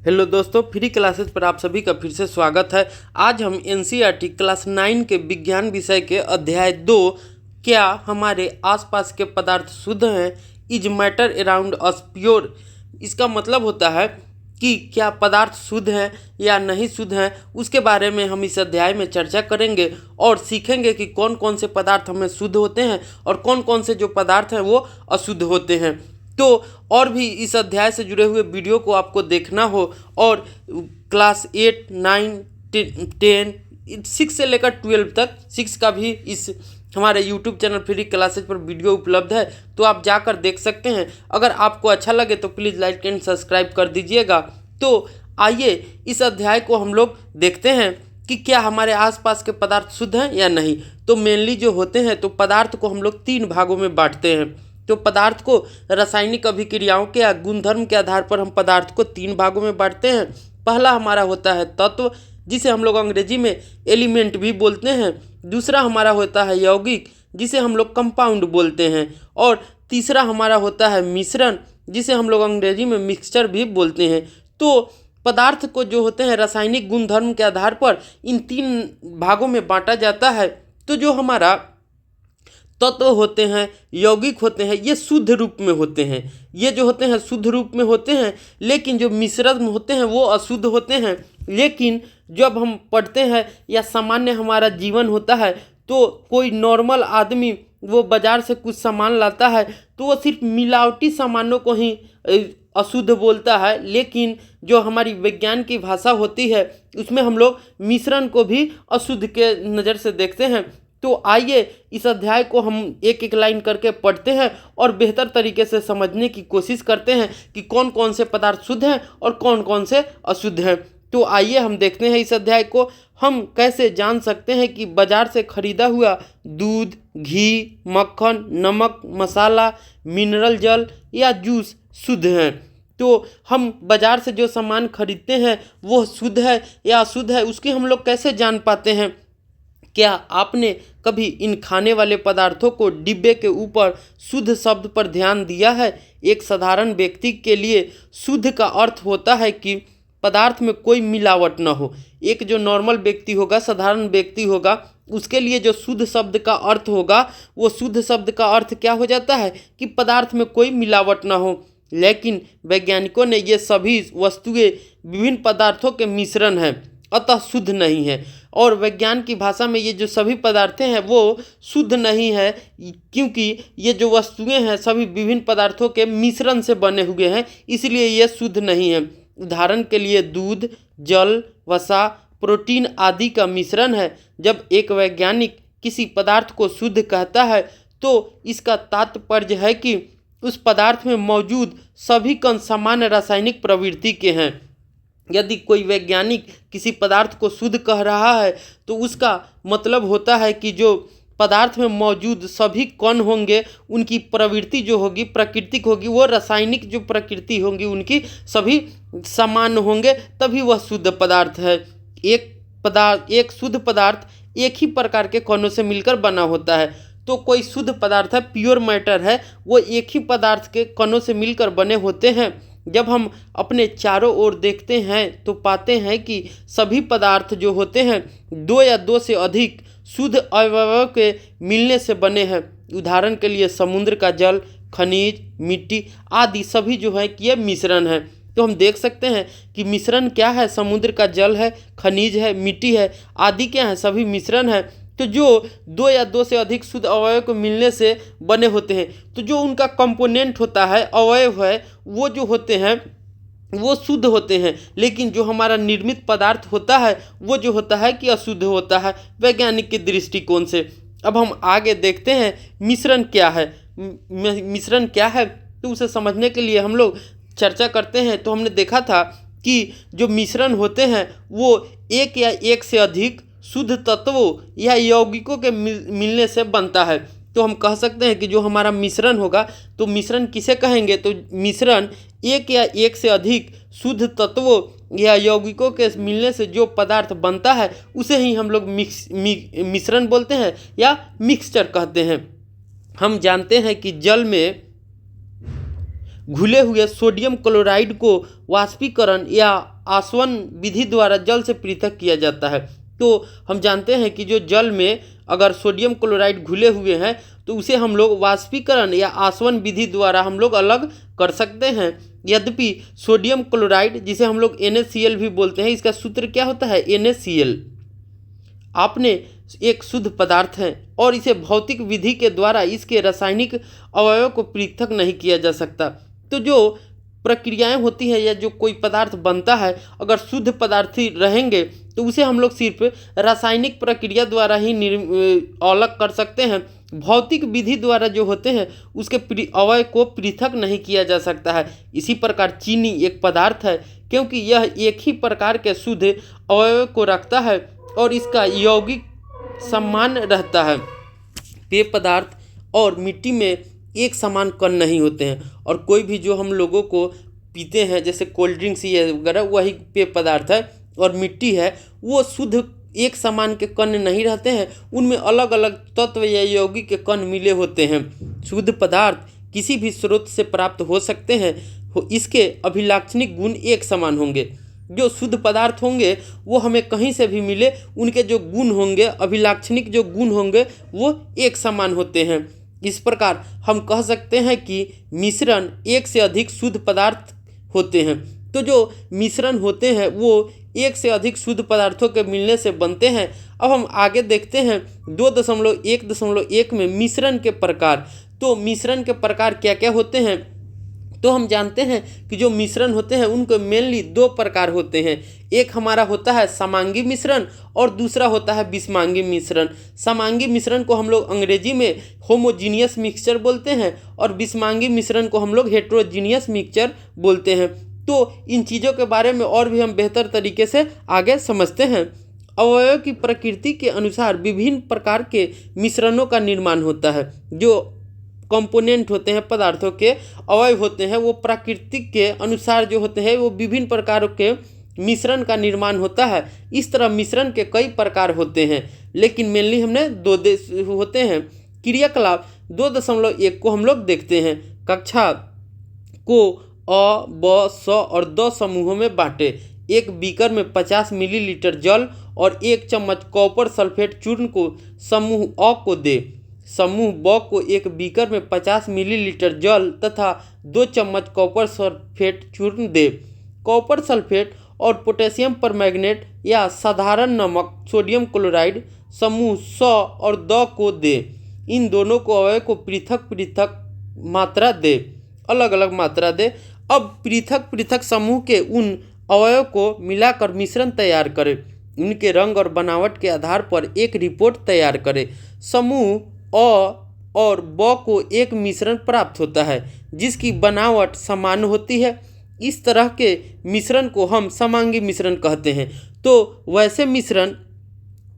Hello दोस्तों, free classes पर आप सभी का फिर से स्वागत है। आज हम एनसीईआरटी क्लास 9 के विज्ञान विषय के अध्याय 2 क्या हमारे आसपास के पदार्थ शुद्ध हैं, is matter around us pure. इसका मतलब होता है कि क्या पदार्थ शुद्ध हैं या नहीं शुद्ध हैं, उसके बारे में हम इस अध्याय में चर्चा करेंगे और सीखेंगे कि कौन कौन से पदार्थ हमें शुद्ध होते हैं और कौन कौन से जो पदार्थ हैं वो अशुद्ध होते हैं। तो और भी इस अध्याय से जुड़े हुए वीडियो को आपको देखना हो और क्लास 8, 9, 10, 6 से लेकर 12 तक 6 का भी इस हमारे यूट्यूब चैनल फ्री क्लासेज पर वीडियो उपलब्ध है, तो आप जाकर देख सकते हैं। अगर आपको अच्छा लगे तो प्लीज़ लाइक एंड सब्सक्राइब कर दीजिएगा। तो आइए इस अध्याय को हम लोग देखते हैं कि क्या हमारे आसपास के पदार्थ शुद्ध हैं या नहीं। तो मेनली जो होते हैं, तो पदार्थ को हम लोग 3 भागों में बांटते हैं। तो पदार्थ को रासायनिक अभिक्रियाओं के या गुणधर्म के आधार पर हम पदार्थ को 3 भागों में बांटते हैं। पहला हमारा होता है तत्व, जिसे हम लोग अंग्रेजी में एलिमेंट भी बोलते हैं। दूसरा हमारा होता है यौगिक, जिसे हम लोग कंपाउंड बोलते हैं। और तीसरा हमारा होता है मिश्रण, जिसे हम लोग अंग्रेजी में मिक्सचर भी बोलते हैं। तो पदार्थ को जो होते हैं रासायनिक गुणधर्म के आधार पर इन 3 भागों में बांटा जाता है। तो जो हमारा तत्व होते हैं, यौगिक होते हैं, ये शुद्ध रूप में होते हैं। ये जो होते हैं शुद्ध रूप में होते हैं, लेकिन जो मिश्रण होते हैं वो अशुद्ध होते हैं। लेकिन जब हम पढ़ते हैं या सामान्य हमारा जीवन होता है, तो कोई नॉर्मल आदमी वो बाज़ार से कुछ सामान लाता है तो वो सिर्फ मिलावटी सामानों को ही अशुद्ध बोलता है। लेकिन जो हमारी विज्ञान की भाषा होती है, उसमें हम लोग मिश्रण को भी अशुद्ध के नज़र से देखते हैं। तो आइए इस अध्याय को हम एक एक लाइन करके पढ़ते हैं और बेहतर तरीके से समझने की कोशिश करते हैं कि कौन कौन से पदार्थ शुद्ध हैं और कौन कौन से अशुद्ध हैं। तो आइए हम देखते हैं इस अध्याय को। हम कैसे जान सकते हैं कि बाजार से खरीदा हुआ दूध, घी, मक्खन, नमक, मसाला, मिनरल जल या जूस शुद्ध हैं। तो हम बाजार से जो सामान खरीदते हैं वो शुद्ध है या अशुद्ध है, उसकी हम लोग कैसे जान पाते हैं। क्या आपने कभी इन खाने वाले पदार्थों को डिब्बे के ऊपर शुद्ध शब्द पर ध्यान दिया है। एक साधारण व्यक्ति के लिए शुद्ध का अर्थ होता है कि पदार्थ में कोई मिलावट न हो। एक जो नॉर्मल व्यक्ति होगा, साधारण व्यक्ति होगा, उसके लिए जो शुद्ध शब्द का अर्थ होगा, वो शुद्ध शब्द का अर्थ क्या हो जाता है कि पदार्थ में कोई मिलावट न हो। लेकिन वैज्ञानिकों ने ये सभी वस्तुएं विभिन्न पदार्थों के मिश्रण हैं, अतः शुद्ध नहीं है। और विज्ञान की भाषा में ये जो सभी पदार्थें हैं वो शुद्ध नहीं है, क्योंकि ये जो वस्तुएं हैं सभी विभिन्न पदार्थों के मिश्रण से बने हुए हैं, इसलिए ये शुद्ध नहीं है। उदाहरण के लिए दूध, जल, वसा, प्रोटीन आदि का मिश्रण है। जब एक वैज्ञानिक किसी पदार्थ को शुद्ध कहता है तो इसका तात्पर्य है कि उस पदार्थ में मौजूद सभी कण सामान्य रासायनिक प्रवृत्ति के हैं। यदि कोई वैज्ञानिक किसी पदार्थ को शुद्ध कह रहा है तो उसका मतलब होता है कि जो पदार्थ में मौजूद सभी कण होंगे, उनकी प्रवृत्ति जो होगी, प्राकृतिक होगी, वो रासायनिक जो प्रकृति होंगी उनकी सभी समान होंगे, तभी वह शुद्ध पदार्थ है। एक शुद्ध पदार्थ एक ही प्रकार के कणों से मिलकर बना होता है। तो कोई शुद्ध पदार्थ है, प्योर मैटर है, वो एक ही पदार्थ के कणों से मिलकर बने होते हैं। जब हम अपने चारों ओर देखते हैं तो पाते हैं कि सभी पदार्थ जो होते हैं 2 या 2 से अधिक शुद्ध अवयवों के मिलने से बने हैं। उदाहरण के लिए समुद्र का जल, खनिज, मिट्टी आदि सभी जो है कि ये मिश्रण है। तो हम देख सकते हैं कि मिश्रण क्या है, समुद्र का जल है, खनिज है, मिट्टी है, आदि क्या है, सभी मिश्रण है। तो जो 2 या 2 से अधिक शुद्ध अवयव को मिलने से बने होते हैं, तो जो उनका कंपोनेंट होता है, अवयव है, वो जो होते हैं वो शुद्ध होते हैं। लेकिन जो हमारा निर्मित पदार्थ होता है वो जो होता है कि अशुद्ध होता है वैज्ञानिक के दृष्टिकोण से। अब हम आगे देखते हैं मिश्रण क्या है। मिश्रण क्या है तो उसे समझने के लिए हम लोग चर्चा करते हैं। तो हमने देखा था कि जो मिश्रण होते हैं वो एक या एक से अधिक शुद्ध तत्वों या यौगिकों के मिलने से बनता है। तो हम कह सकते हैं कि जो हमारा मिश्रण होगा, तो मिश्रण किसे कहेंगे, तो मिश्रण एक या एक से अधिक शुद्ध तत्वों या यौगिकों के मिलने से जो पदार्थ बनता है उसे ही हम लोग मिश्रण बोलते हैं या मिक्सचर कहते हैं। हम जानते हैं कि जल में घुले हुए सोडियम क्लोराइड को वाष्पीकरण या आसवन विधि द्वारा जल से पृथक किया जाता है। तो हम जानते हैं कि जो जल में अगर सोडियम क्लोराइड घुले हुए हैं तो उसे हम लोग वाष्पीकरण या आसवन विधि द्वारा हम लोग अलग कर सकते हैं। यद्यपि सोडियम क्लोराइड, जिसे हम लोग NaCl भी बोलते हैं, इसका सूत्र क्या होता है? NaCl। आपने एक शुद्ध पदार्थ है और इसे भौतिक विधि के द्वारा इसके रासायनिक अवयवों को पृथक नहीं किया जा सकता। तो जो प्रक्रियाएं होती हैं या जो कोई पदार्थ बनता है, अगर शुद्ध पदार्थ ही रहेंगे तो उसे हम लोग सिर्फ रासायनिक प्रक्रिया द्वारा ही अलग कर सकते हैं। भौतिक विधि द्वारा जो होते हैं उसके अवयव को पृथक नहीं किया जा सकता है। इसी प्रकार चीनी एक पदार्थ है क्योंकि यह एक ही प्रकार के शुद्ध अवयव को रखता है और इसका यौगिक समान रहता है। पेय पदार्थ और मिट्टी में एक समान कण नहीं होते हैं और कोई भी जो हम लोगों को पीते हैं जैसे कोल्ड ड्रिंक्स ये वगैरह, वही पेय पदार्थ है। और मिट्टी है वो शुद्ध एक समान के कण नहीं रहते हैं, उनमें अलग अलग तत्व या यौगिक के कण मिले होते हैं। शुद्ध पदार्थ किसी भी स्रोत से प्राप्त हो सकते हैं, इसके अभिलाक्षणिक गुण एक समान होंगे। जो शुद्ध पदार्थ होंगे वो हमें कहीं से भी मिले, उनके जो गुण होंगे, अभिलाक्षणिक जो गुण होंगे, वो एक समान होते हैं। इस प्रकार हम कह सकते हैं कि मिश्रण एक से अधिक शुद्ध पदार्थ होते हैं। तो जो मिश्रण होते हैं वो एक से अधिक शुद्ध पदार्थों के मिलने से बनते हैं। अब हम आगे देखते हैं 2.1.1 में मिश्रण के प्रकार। तो मिश्रण के प्रकार क्या क्या होते हैं? तो हम जानते हैं कि जो मिश्रण होते हैं उनको मेनली दो प्रकार होते हैं। एक हमारा होता है समांगी मिश्रण और दूसरा होता है विषमांगी मिश्रण। समांगी मिश्रण को हम लोग अंग्रेजी में होमोजीनियस मिक्सचर बोलते हैं और विषमांगी मिश्रण को हम लोग हेट्रोजीनियस मिक्सचर बोलते हैं। तो इन चीज़ों के बारे में और भी हम बेहतर तरीके से आगे समझते हैं। अवयव की प्रकृति के अनुसार विभिन्न प्रकार के मिश्रणों का निर्माण होता है। जो कंपोनेंट होते हैं, पदार्थों के अवयव होते हैं, वो प्रकृति के अनुसार जो होते हैं वो विभिन्न प्रकारों के मिश्रण का निर्माण होता है। इस तरह मिश्रण के कई प्रकार होते हैं, लेकिन मेनली हमने दो होते हैं। क्रियाकलाप 2.1 को हम लोग देखते हैं। कक्षा को अ, ब, स और द समूहों में बांटे। एक बीकर में 50 मिलीलीटर जल और 1 चम्मच कॉपर सल्फेट चूर्ण को समूह अ को दे। समूह ब को एक बीकर में 50 मिलीलीटर जल तथा 2 चम्मच कॉपर सल्फेट चूर्ण दे। कॉपर सल्फेट और पोटेशियम परमैंगनेट या साधारण नमक सोडियम क्लोराइड समूह स और द को दे। इन दोनों को अवयव को पृथक पृथक मात्रा दे, अलग अलग मात्रा दे। अब पृथक पृथक समूह के उन अवयव को मिलाकर मिश्रण तैयार करें। उनके रंग और बनावट के आधार पर एक रिपोर्ट तैयार करें। समूह अ और ब को एक मिश्रण प्राप्त होता है जिसकी बनावट समान होती है। इस तरह के मिश्रण को हम समांगी मिश्रण कहते हैं। तो वैसे मिश्रण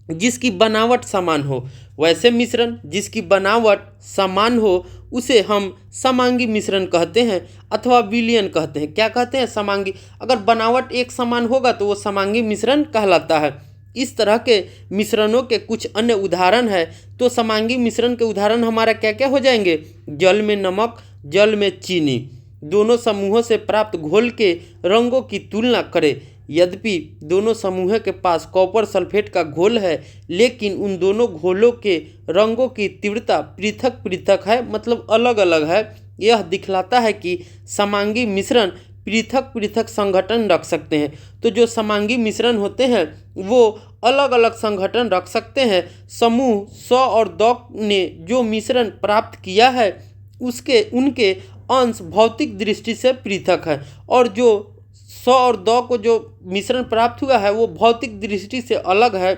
जिसकी बनावट समान हो, वैसे मिश्रण जिसकी बनावट समान हो उसे हम समांगी मिश्रण कहते हैं अथवा विलयन कहते हैं। क्या कहते हैं? समांगी। अगर बनावट एक समान होगा तो वो समांगी मिश्रण कहलाता है। इस तरह के मिश्रणों के कुछ अन्य उदाहरण है। तो समांगी मिश्रण के उदाहरण हमारा क्या क्या हो जाएंगे? जल में नमक, जल में चीनी। दोनों समूहों से प्राप्त घोल के रंगों की तुलना करें। यद्यपि दोनों समूहों के पास कॉपर सल्फेट का घोल है, लेकिन उन दोनों घोलों के रंगों की तीव्रता पृथक पृथक है, मतलब अलग अलग है। यह दिखलाता है कि समांगी मिश्रण पृथक पृथक संघटन रख सकते हैं। तो जो समांगी मिश्रण होते हैं वो अलग अलग संघटन रख सकते हैं। समूह स और द ने जो मिश्रण प्राप्त किया है उनके अंश भौतिक दृष्टि से पृथक है और जो स और द को जो मिश्रण प्राप्त हुआ है वो भौतिक दृष्टि से अलग है।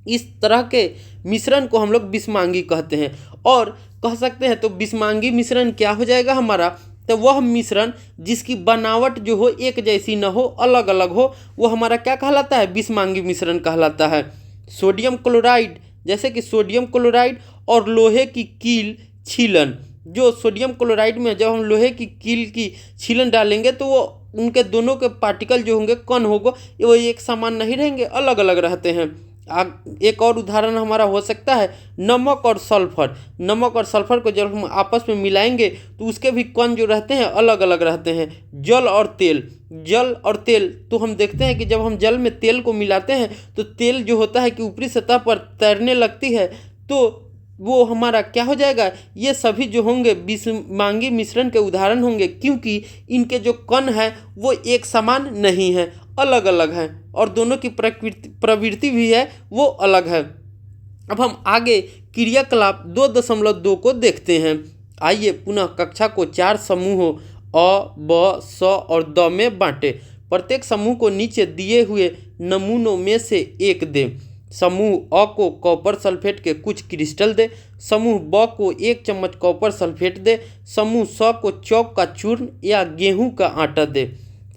इस तरह के मिश्रण को हम लोग विषमांगी कहते हैं। और कह सकते हैं तो विषमांगी मिश्रण क्या हो जाएगा हमारा? तो वह मिश्रण जिसकी बनावट जो हो एक जैसी न हो, अलग अलग हो, वो हमारा क्या कहलाता है? विषमांगी मिश्रण कहलाता है। सोडियम क्लोराइड, जैसे कि सोडियम क्लोराइड और लोहे की कील छीलन। जो सोडियम क्लोराइड में जब हम लोहे की कील की छीलन डालेंगे तो वो उनके दोनों के पार्टिकल जो होंगे, कण होगा, वो एक समान नहीं रहेंगे, अलग अलग रहते हैं। एक और उदाहरण हमारा हो सकता है नमक और सल्फर। नमक और सल्फर को जब हम आपस में मिलाएंगे तो उसके भी कण जो रहते हैं अलग अलग रहते हैं। जल और तेल तो हम देखते हैं कि जब हम जल में तेल को मिलाते हैं तो तेल जो होता है कि ऊपरी सतह पर तैरने लगती है, तो वो हमारा क्या हो जाएगा, ये सभी जो होंगे विषमांगी मिश्रण के उदाहरण होंगे, क्योंकि इनके जो कण हैं वो एक समान नहीं है, अलग अलग हैं और दोनों की प्रवृत्ति भी है वो अलग है। अब हम आगे क्रियाकलाप 2.2 को देखते हैं। आइए पुनः कक्षा को 4 समूहों अ, ब, स और द में बांटे। प्रत्येक समूह को नीचे दिए हुए नमूनों में से एक दे। समूह अ को कॉपर सल्फेट के कुछ क्रिस्टल दे। समूह ब को 1 चम्मच कॉपर सल्फेट दे। समूह स को चौक का चूर्ण या गेहूं का आटा दे।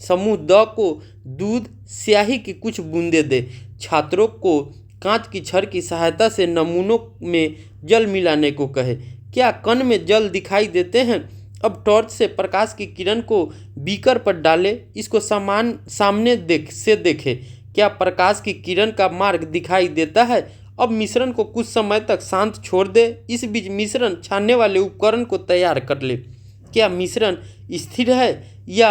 समूह द को दूध स्याही की कुछ बूंदें दे। छात्रों को कांच की छड़ की सहायता से नमूनों में जल मिलाने को कहे। क्या कण में जल दिखाई देते हैं? अब टॉर्च से प्रकाश की किरण को बीकर पर डालें। इसको सामने देखें। क्या प्रकाश की किरण का मार्ग दिखाई देता है? अब मिश्रण को कुछ समय तक शांत छोड़ दे। इस बीच मिश्रण छानने वाले उपकरण को तैयार कर ले। क्या मिश्रण स्थिर है या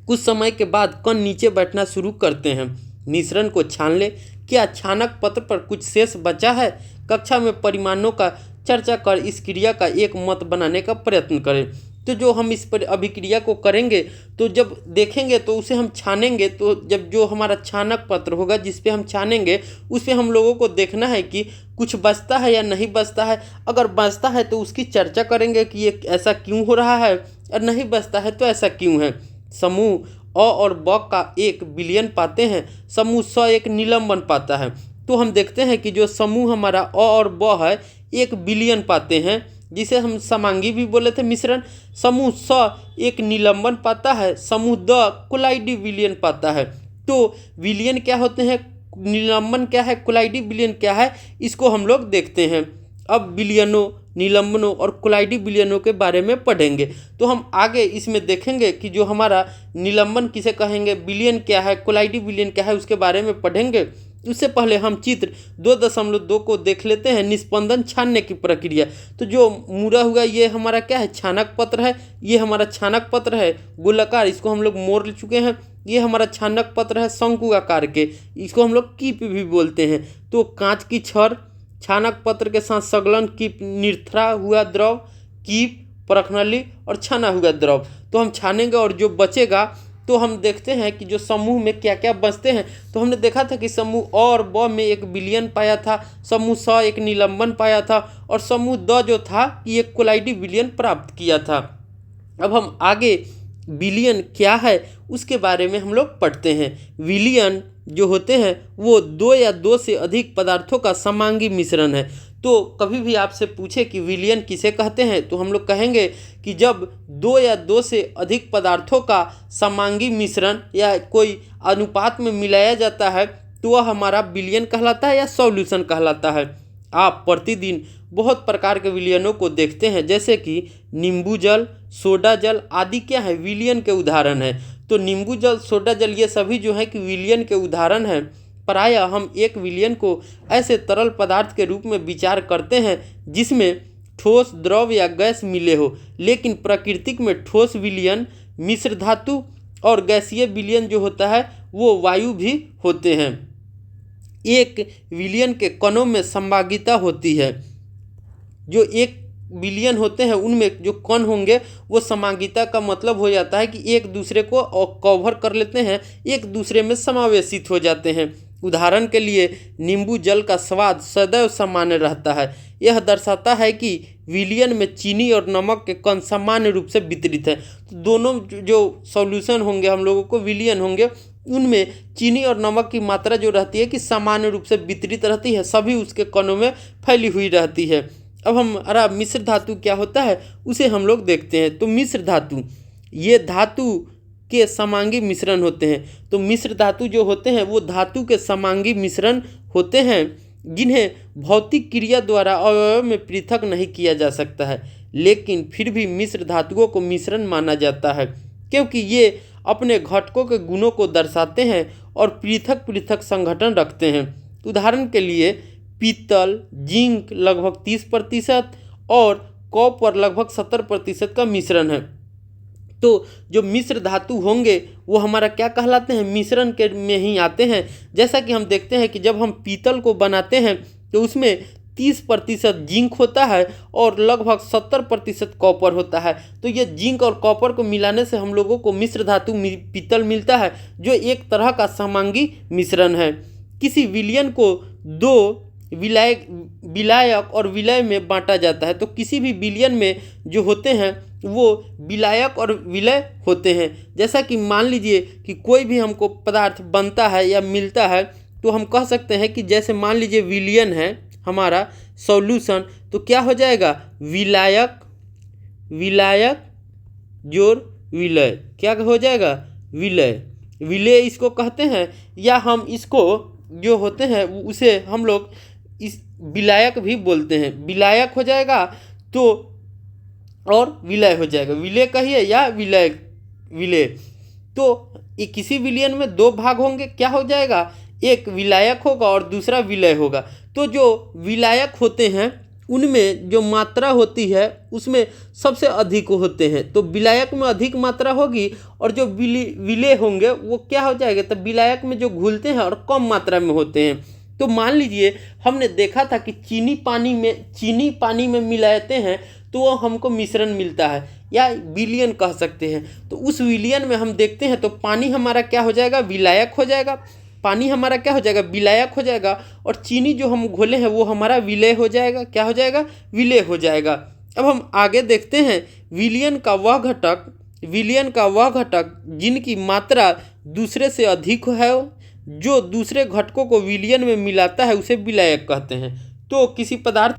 कुछ समय के बाद कण नीचे बैठना शुरू करते हैं? मिश्रण को छान ले। क्या छानक पत्र पर कुछ शेष बचा है? कक्षा में परिमाणों का चर्चा कर इस क्रिया का एक मत बनाने का प्रयत्न करें। तो जो हम इस पर अभिक्रिया को करेंगे तो जब देखेंगे तो उसे हम छानेंगे, तो जब जो हमारा छानक पत्र होगा जिस पे हम छानेंगे उस पे हम लोगों को देखना है कि कुछ बचता है या नहीं बचता है। अगर बचता है तो उसकी चर्चा करेंगे कि ये ऐसा क्यों हो रहा है, और नहीं बचता है तो ऐसा क्यों है। समूह अ और ब का 1 विलयन पाते हैं। समूह स एक निलंबन पाता है। तो हम देखते हैं कि जो समूह हमारा अ और ब है 1 विलयन पाते हैं, जिसे हम समांगी भी बोले थे मिश्रण। समूह स एक निलंबन पाता है। समूह द कोलाइडी विलयन पाता है। तो विलयन क्या होते हैं, निलंबन क्या है, कोलाइडी विलयन क्या है, इसको हम लोग देखते हैं। अब विलयनों, निलंबनों और कोलाइडी विलयनों के बारे में पढ़ेंगे। तो हम आगे इसमें देखेंगे कि जो हमारा निलंबन किसे कहेंगे, विलयन क्या है, कोलाइडी विलयन क्या है, उसके बारे में पढ़ेंगे। उससे पहले हम चित्र 2.2 को देख लेते हैं, निस्पंदन छानने की प्रक्रिया। तो जो मुड़ा हुआ ये हमारा क्या है, छानक पत्र है। ये हमारा छानक पत्र है गोलाकार, इसको हम लोग मोड़ चुके हैं। ये हमारा छानक पत्र है शंकु आकार के, इसको हम लोग कीप भी बोलते हैं। तो कांच की छड़, छानक पत्र के साथ सगलन कीप, निरथरा हुआ द्रव, कीप, परखनली और छाना हुआ द्रव। तो हम छानेंगे और जो बचेगा तो हम देखते हैं कि जो समूह में क्या क्या बचते हैं। तो हमने देखा था कि समूह अ और ब में 1 विलयन पाया था, समूह स एक निलंबन पाया था और समूह द जो था कि एक कोलाइडी विलयन प्राप्त किया था। अब हम आगे विलयन क्या है उसके बारे में हम लोग पढ़ते हैं। विलयन जो होते हैं वो 2 या 2 से अधिक पदार्थों का समांगी मिश्रण है। तो कभी भी आपसे पूछे कि विलयन किसे कहते हैं तो हम लोग कहेंगे कि जब 2 या 2 से अधिक पदार्थों का समांगी मिश्रण या कोई अनुपात में मिलाया जाता है तो वह हमारा विलयन कहलाता है या सॉल्यूशन कहलाता है। आप प्रतिदिन बहुत प्रकार के विलयनों को देखते हैं, जैसे कि नींबू जल, सोडा जल आदि क्या है, विलयन के उदाहरण है। तो नींबू जल, सोडा जल ये सभी जो है कि विलयन के उदाहरण हैं। प्रायः हम एक विलयन को ऐसे तरल पदार्थ के रूप में विचार करते हैं जिसमें ठोस, द्रव या गैस मिले हो, लेकिन प्राकृतिक में ठोस विलयन मिश्र धातु और गैसीय विलयन जो होता है वो वायु भी होते हैं। एक विलयन के कणों में संभागिता होती है। जो एक विलयन होते हैं उनमें जो कण होंगे वो समांगिता का मतलब हो जाता है कि एक दूसरे को कवर कर लेते हैं, एक दूसरे में समावेशित हो जाते हैं। उदाहरण के लिए नींबू जल का स्वाद सदैव सामान्य रहता है। यह दर्शाता है कि विलयन में चीनी और नमक के कण सामान्य रूप से वितरित है। तो दोनों जो सॉल्यूशन होंगे हम लोगों को विलयन होंगे उनमें चीनी और नमक की मात्रा जो रहती है कि सामान्य रूप से वितरित रहती है, सभी उसके कणों में फैली हुई रहती है। अब हमारा मिश्र धातु क्या होता है उसे हम लोग देखते हैं। तो मिश्र धातु ये धातु के समांगी मिश्रण होते हैं। तो मिश्र धातु जो होते हैं वो धातु के समांगी मिश्रण होते हैं जिन्हें भौतिक क्रिया द्वारा अवयव में पृथक नहीं किया जा सकता है, लेकिन फिर भी मिश्र धातुओं को मिश्रण माना जाता है क्योंकि ये अपने घटकों के गुणों को दर्शाते हैं और पृथक पृथक संगठन रखते हैं। उदाहरण के लिए पीतल, जिंक लगभग 30% और कॉपर लगभग 70% का मिश्रण है। तो जो मिश्र धातु होंगे वो हमारा क्या कहलाते हैं, मिश्रण के में ही आते हैं। जैसा कि हम देखते हैं कि जब हम पीतल को बनाते हैं तो उसमें 30% जिंक होता है और लगभग 70% कॉपर होता है। तो ये जिंक और कॉपर को मिलाने से हम लोगों को मिश्र धातु पीतल मिलता है, जो एक तरह का समांगी मिश्रण है। किसी विलयन को दो विलायक और विलय में बांटा जाता है। तो किसी भी विलयन में जो होते हैं वो विलायक और विलय होते हैं। जैसा कि मान लीजिए कि कोई भी हमको पदार्थ बनता है या मिलता है तो हम कह सकते हैं कि जैसे मान लीजिए विलयन है हमारा सॉल्यूशन, तो क्या हो जाएगा, विलायक विलायक जोड़ विलय, क्या हो जाएगा, विलय। विलय इसको कहते हैं, या हम इसको जो होते हैं उसे हम लोग इस विलायक भी बोलते हैं। विलायक हो जाएगा तो और विलय हो जाएगा, विलय कहिए या विलय विलय। तो ये किसी विलयन में दो भाग होंगे, क्या हो जाएगा, एक विलायक होगा और दूसरा विलय होगा। तो जो विलायक होते हैं उनमें जो मात्रा होती है उसमें सबसे अधिक होते हैं, तो विलायक में अधिक मात्रा होगी, और जो विलय होंगे वो क्या हो जाएगा, तो विलायक में जो घुलते हैं और कम मात्रा में होते हैं। तो मान लीजिए हमने देखा था कि चीनी पानी में मिलाते हैं तो वो हमको मिश्रण मिलता है, या विलयन कह सकते हैं। तो उस विलयन में हम देखते हैं तो पानी हमारा क्या हो जाएगा, विलायक हो जाएगा, पानी हमारा क्या हो जाएगा, विलायक हो जाएगा, और चीनी जो हम घोले हैं वो हमारा विलय हो जाएगा, क्या हो जाएगा, विलय हो जाएगा। अब हम आगे देखते हैं विलयन का वह घटक जिनकी मात्रा दूसरे से अधिक है, जो दूसरे घटकों को विलयन में मिलाता है उसे विलायक कहते हैं। तो किसी पदार्थ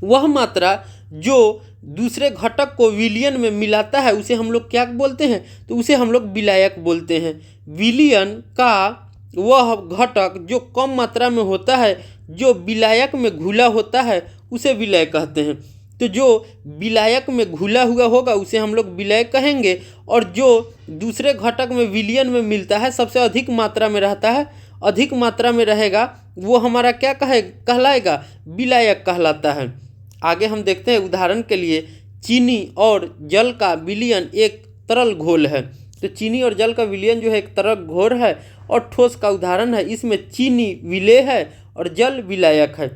वह मात्रा जो दूसरे घटक को विलयन में मिलाता है उसे हम लोग क्या बोलते हैं, तो उसे हम लोग विलायक बोलते हैं। विलयन का वह घटक जो कम मात्रा में होता है, जो विलायक में घुला होता है, उसे विलय कहते हैं। तो जो विलायक में घुला हुआ होगा उसे हम लोग विलय कहेंगे, और जो दूसरे घटक में विलयन में मिलता है, सबसे अधिक मात्रा में रहता है, अधिक मात्रा में रहेगा, वो हमारा क्या कहलाएगा, विलायक कहलाता है। आगे हम देखते हैं उदाहरण के लिए चीनी और जल का विलयन एक तरल घोल है। तो चीनी और जल का विलयन जो है एक तरल घोल है और ठोस का उदाहरण है। इसमें चीनी विलय है और जल विलायक है।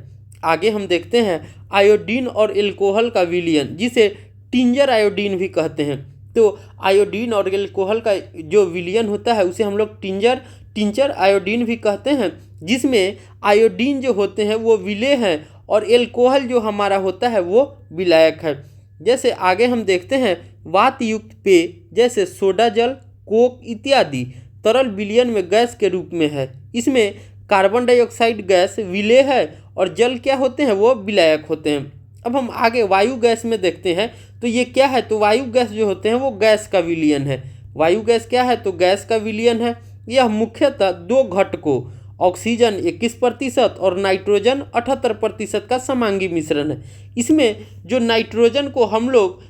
आगे हम देखते हैं आयोडीन और एल्कोहल का विलयन, जिसे टिंजर आयोडीन भी कहते हैं। तो आयोडीन और एल्कोहल का जो विलयन होता है उसे हम लोग टिंचर आयोडीन भी कहते हैं, जिसमें आयोडीन जो होते हैं वो विलय हैं और एल्कोहल जो हमारा होता है वो विलायक है। जैसे आगे हम देखते हैं वात युक्त पेय जैसे सोडा जल, कोक इत्यादि तरल विलयन में गैस के रूप में है। इसमें कार्बन डाइऑक्साइड गैस विलय है और जल क्या होते हैं, वो विलायक होते हैं। अब हम आगे वायु गैस में देखते हैं तो ये क्या है, तो वायु गैस जो होते हैं वो गैस का विलयन है। वायु गैस क्या है, तो गैस का विलयन है। यह मुख्यतः दो घटकों ऑक्सीजन 21% और नाइट्रोजन 78% का समांगी मिश्रण है। इसमें जो नाइट्रोजन को हम लोग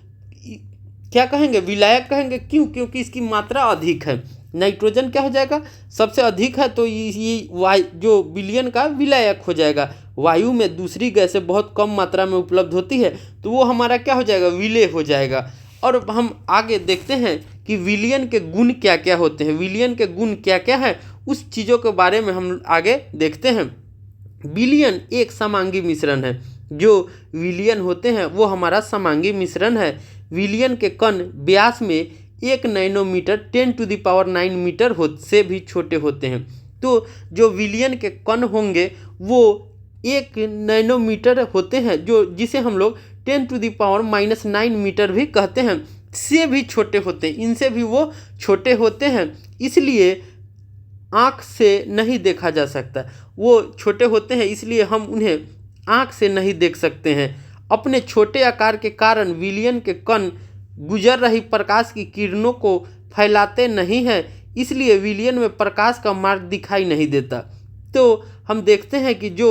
क्या कहेंगे, विलायक कहेंगे। क्यों? क्योंकि इसकी मात्रा अधिक है। नाइट्रोजन क्या हो जाएगा, सबसे अधिक है, तो ये वायु जो विलयन का विलायक हो जाएगा। वायु में दूसरी गैसें बहुत कम मात्रा में उपलब्ध होती है तो वो हमारा क्या हो जाएगा, विलय हो जाएगा। और हम आगे देखते हैं कि विलयन के गुण क्या क्या होते हैं, विलयन के गुण क्या क्या हैं, उस चीज़ों के बारे में हम आगे देखते हैं। विलयन एक समांगी मिश्रण है। जो विलयन होते हैं वो हमारा समांगी मिश्रण है। विलयन के कण व्यास में 1 नैनोमीटर 10⁹ मीटर से भी छोटे होते हैं। तो जो विलयन के कण होंगे वो 1 नैनोमीटर होते हैं, जो जिसे हम लोग 10⁻⁹ मीटर भी कहते हैं, से भी छोटे होते हैं, इनसे भी वो छोटे होते हैं। इसलिए आँख से नहीं देखा जा सकता, वो छोटे होते हैं इसलिए हम उन्हें आँख से नहीं देख सकते हैं। अपने छोटे आकार के कारण विलयन के कण गुजर रही प्रकाश की किरणों को फैलाते नहीं हैं, इसलिए विलयन में प्रकाश का मार्ग दिखाई नहीं देता। तो हम देखते हैं कि जो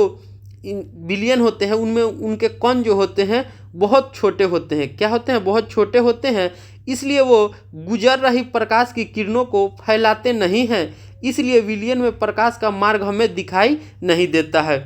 विलयन होते हैं उनमें उनके कण जो होते हैं बहुत छोटे होते हैं। क्या होते हैं, बहुत छोटे होते हैं, इसलिए वो गुजर रही प्रकाश की किरणों को फैलाते नहीं हैं, इसलिए विलयन में प्रकाश का मार्ग हमें दिखाई नहीं देता है।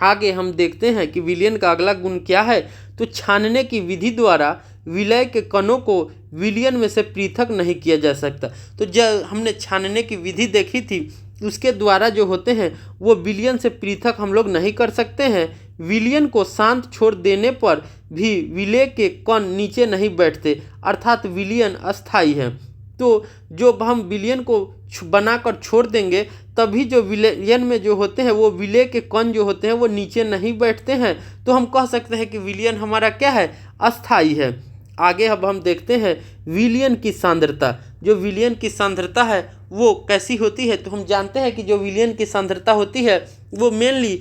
आगे हम देखते हैं कि विलयन का अगला गुण क्या है। तो छानने की विधि द्वारा विलय के कणों को विलयन में से पृथक नहीं किया जा सकता। तो जब हमने छानने की विधि देखी थी, उसके द्वारा जो होते हैं वो विलयन से पृथक हम लोग नहीं कर सकते हैं। विलयन को शांत छोड़ देने पर भी विलय के कण नीचे नहीं बैठते, अर्थात विलयन अस्थायी है। तो जो हम विलयन को बनाकर छोड़ देंगे तभी जो विलयन में जो होते हैं वो विलय के कण जो होते हैं वो नीचे नहीं बैठते हैं। तो हम कह सकते हैं कि विलयन हमारा क्या है, अस्थायी है। आगे अब हम देखते हैं विलयन की सांद्रता। जो विलयन की सांद्रता है वो कैसी होती है। तो हम जानते हैं कि जो विलयन की सांद्रता होती है वो मेनली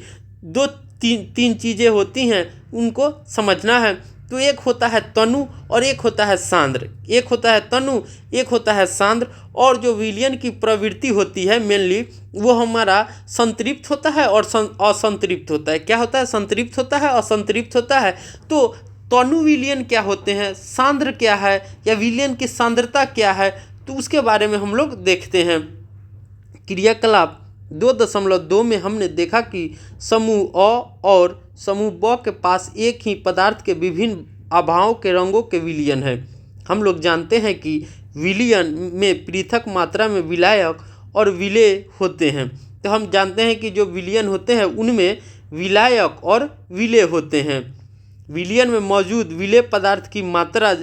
तीन चीज़ें होती हैं, उनको समझना है। तो एक होता है तनु और एक होता है सांद्र। एक होता है तनु, एक होता है सांद्र। और जो विलयन की प्रवृत्ति होती है मेनली वो हमारा संतृप्त होता है और असंतृप्त होता है। क्या होता है, संतृप्त होता है, असंतृप्त होता है। तो तनु विलयन क्या होते हैं, सांद्र क्या है, या विलयन की सांद्रता क्या है, तो उसके बारे में हम लोग देखते हैं। क्रियाकलाप 2.2 में हमने देखा कि समूह अ और समूह ब के पास एक ही पदार्थ के विभिन्न आभाओं के रंगों के विलयन है। हम लोग जानते हैं कि विलयन में पृथक मात्रा में विलायक और विलेय होते हैं। तो हम जानते हैं कि जो विलयन होते हैं उनमें विलायक और विलेय होते हैं। विलयन में मौजूद विलेय पदार्थ की मात्रा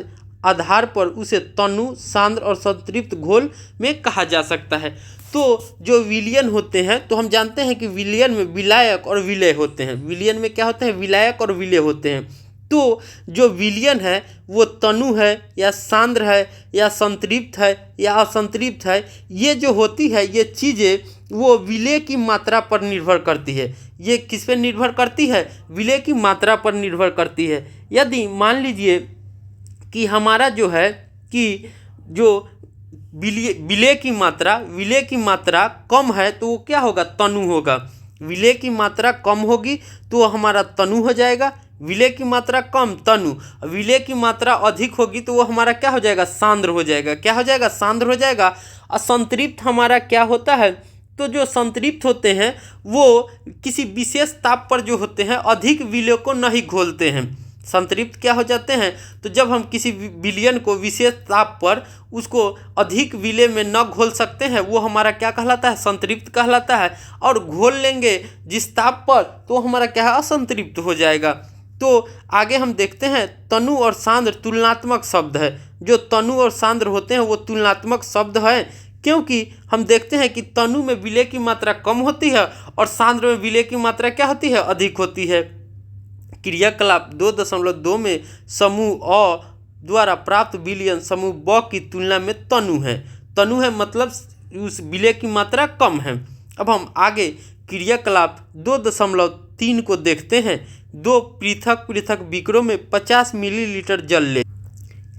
आधार पर उसे तनु, सांद्र और संतृप्त घोल में कहा जा सकता है। तो जो विलयन होते हैं, तो हम जानते हैं कि विलयन में विलायक और विलेय होते हैं। विलयन में क्या होते हैं, विलायक और विलेय होते हैं। तो जो विलयन है वो तनु है या सांद्र है या संतृप्त है या असंतृप्त है, ये जो होती है ये चीज़ें वो विलेय की मात्रा पर निर्भर करती है। ये किस पे निर्भर करती है, विलेय की मात्रा पर निर्भर करती है। यदि मान लीजिए कि हमारा जो है कि जो विलेय की मात्रा कम है तो वो क्या होगा, तनु होगा। विलेय की मात्रा कम होगी तो वो हमारा तनु हो जाएगा। विलेय की मात्रा कम, तनु। विलेय की मात्रा अधिक होगी तो वो हमारा क्या हो जाएगा, सांद्र हो जाएगा। क्या हो जाएगा, सांद्र हो जाएगा। असंतृप्त हमारा क्या होता है, तो जो संतृप्त होते हैं वो किसी विशेष ताप पर जो होते हैं अधिक विलेय को नहीं घोलते हैं। संतृप्त क्या हो जाते हैं, तो जब हम किसी विलयन को विशेष ताप पर उसको अधिक विलेय में न घोल सकते हैं वो हमारा क्या कहलाता है, संतृप्त कहलाता है। और घोल लेंगे जिस ताप पर तो हमारा क्या है, असंतृप्त हो जाएगा। तो आगे हम देखते हैं तनु और सांद्र तुलनात्मक शब्द है। जो तनु और सांद्र होते हैं वो तुलनात्मक शब्द है, क्योंकि हम देखते हैं कि तनु में विलेय की मात्रा कम होती है और सांद्र में विलेय की मात्रा क्या होती है, अधिक होती है। क्रियाकलाप 2.2 में समूह अ द्वारा प्राप्त विलयन समूह ब की तुलना में तनु है मतलब उस विलेय की मात्रा कम है। अब हम आगे क्रियाकलाप 2.3 को देखते हैं। दो पृथक पृथक बीकरों में 50 मिलीलीटर जल ले।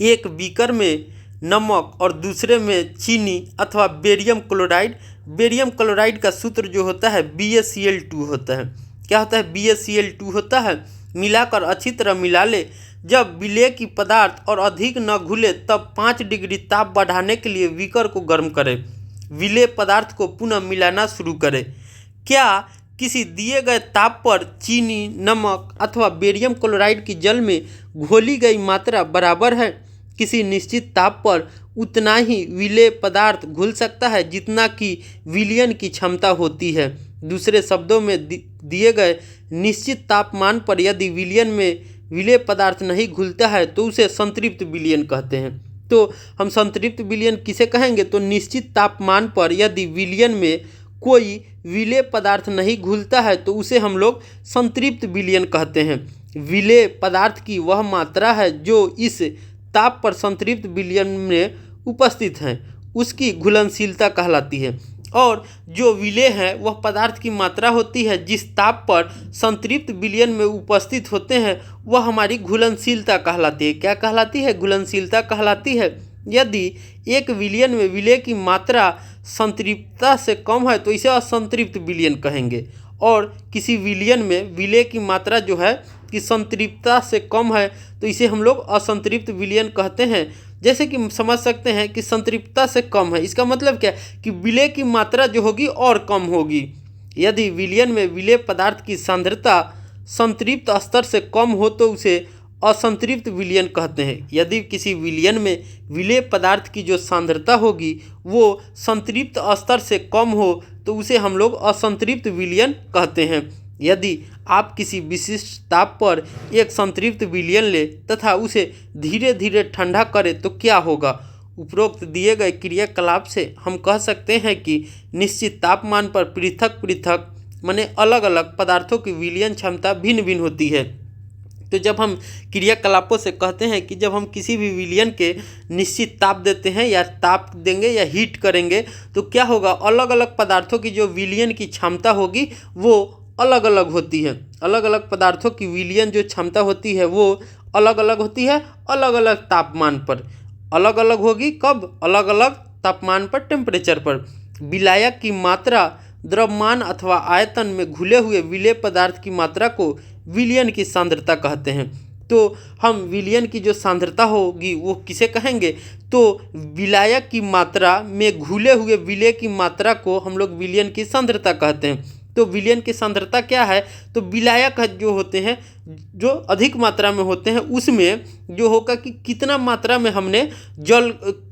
एक बीकर में नमक और दूसरे में चीनी अथवा बेरियम क्लोराइड। बेरियम क्लोराइड का सूत्र जो होता है BaCl2 होता है। क्या होता है, BaCl2 होता है। मिलाकर अच्छी तरह मिला ले। जब विलेय की पदार्थ और अधिक न घुले तब 5 डिग्री ताप बढ़ाने के लिए बीकर को गर्म करें। विलेय पदार्थ को पुनः मिलाना शुरू करें। क्या किसी दिए गए ताप पर चीनी, नमक अथवा बेरियम क्लोराइड की जल में घोली गई मात्रा बराबर है? किसी निश्चित ताप पर उतना ही विलेय पदार्थ घुल सकता है जितना कि विलयन की क्षमता होती है। दूसरे शब्दों में दिए गए निश्चित तापमान पर यदि विलयन में विलेय पदार्थ नहीं घुलता है तो उसे संतृप्त विलयन कहते हैं। तो हम संतृप्त विलयन किसे कहेंगे, तो निश्चित तापमान पर यदि विलयन में कोई विलेय पदार्थ नहीं घुलता है तो उसे हम लोग संतृप्त विलयन कहते हैं। विलेय पदार्थ की वह मात्रा है जो इस ताप पर संतृप्त विलयन में उपस्थित है, उसकी घुलनशीलता कहलाती है। और जो विलेय है वह पदार्थ की मात्रा होती है जिस ताप पर संतृप्त विलयन में उपस्थित होते हैं, वह हमारी घुलनशीलता कहलाती है। क्या कहलाती है, घुलनशीलता कहलाती है। यदि एक विलयन में विलेय की मात्रा संतृप्तता से कम है तो इसे असंतृप्त विलयन कहेंगे। और किसी विलयन में विलेय की मात्रा जो है कि संतृप्तता से कम है तो इसे हम लोग असंतृप्त विलयन कहते हैं। जैसे कि समझ सकते हैं कि संतृप्तता से कम है, इसका मतलब क्या है कि विलय की मात्रा जो होगी और कम होगी। यदि विलयन में विलेय पदार्थ की सांद्रता संतृप्त स्तर से कम हो तो उसे असंतृप्त विलयन कहते हैं। यदि किसी विलयन में विलेय पदार्थ की जो सांद्रता होगी वो संतृप्त स्तर से कम हो तो उसे हम लोग असंतृप्त विलयन कहते हैं। यदि आप किसी विशिष्ट ताप पर एक संतृप्त विलयन ले तथा उसे धीरे धीरे ठंडा करें तो क्या होगा। उपरोक्त दिए गए क्रियाकलाप से हम कह सकते हैं कि निश्चित तापमान पर पृथक पृथक माने अलग अलग पदार्थों की विलयन क्षमता भिन्न भिन्न होती है। तो जब हम क्रियाकलापों से कहते हैं कि जब हम किसी भी विलयन के निश्चित ताप देते हैं या ताप देंगे या हीट करेंगे तो क्या होगा, अलग अलग पदार्थों की जो विलयन की क्षमता होगी वो अलग अलग होती है। अलग अलग पदार्थों की विलयन जो क्षमता होती है वो अलग अलग होती है, अलग अलग तापमान पर अलग अलग होगी। कब? अलग अलग तापमान पर, टेम्परेचर पर। विलायक की मात्रा द्रव्यमान अथवा आयतन में घुले हुए विलेय पदार्थ की मात्रा को विलयन की सांद्रता कहते हैं। तो हम विलयन की जो सांद्रता होगी वो किसे कहेंगे, तो विलायक की मात्रा में घुले हुए विलेय की मात्रा को हम लोग विलयन की सांद्रता कहते हैं। तो विलयन की सांद्रता क्या है, तो विलायक जो होते हैं जो अधिक मात्रा में होते हैं उसमें जो होगा कि कितना मात्रा में हमने जल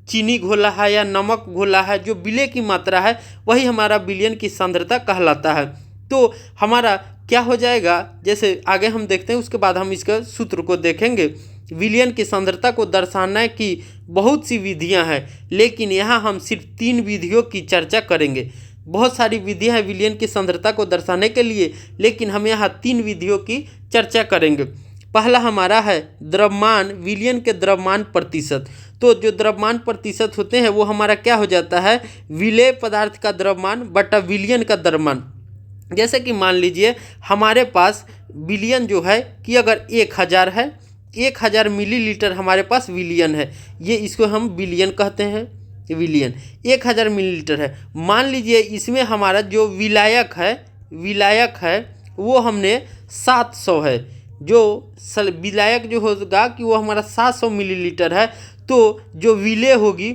चीनी घोला है या नमक घोला है, जो विलेय की मात्रा है वही हमारा विलयन की सांद्रता कहलाता है। तो हमारा क्या हो जाएगा, जैसे आगे हम देखते हैं उसके बाद हम इसका सूत्र को देखेंगे। विलयन की सांद्रता को दर्शाने की बहुत सी विधियां हैं, लेकिन यहाँ हम सिर्फ 3 विधियों की चर्चा करेंगे। बहुत सारी विधियां हैं विलयन की सांद्रता को दर्शाने के लिए, लेकिन हम यहाँ 3 विधियों की चर्चा करेंगे। पहला हमारा है द्रव्यमान, विलयन के द्रव्यमान प्रतिशत। तो जो द्रव्यमान प्रतिशत होते हैं वो हमारा क्या हो जाता है, विलेय पदार्थ का द्रव्यमान बटा विलयन का द्रव्यमान। जैसे कि मान लीजिए हमारे पास विलयन जो है कि अगर 1000 है, 1000 मिलीलीटर हमारे पास विलयन है, ये इसको हम विलयन कहते हैं। विलयन 1000 मिलीलीटर है। मान लीजिए इसमें हमारा जो विलायक है वो हमने 700 है। जो विलायक जो होगा कि वो हमारा 700 मिलीलीटर है, तो जो विलेय होगी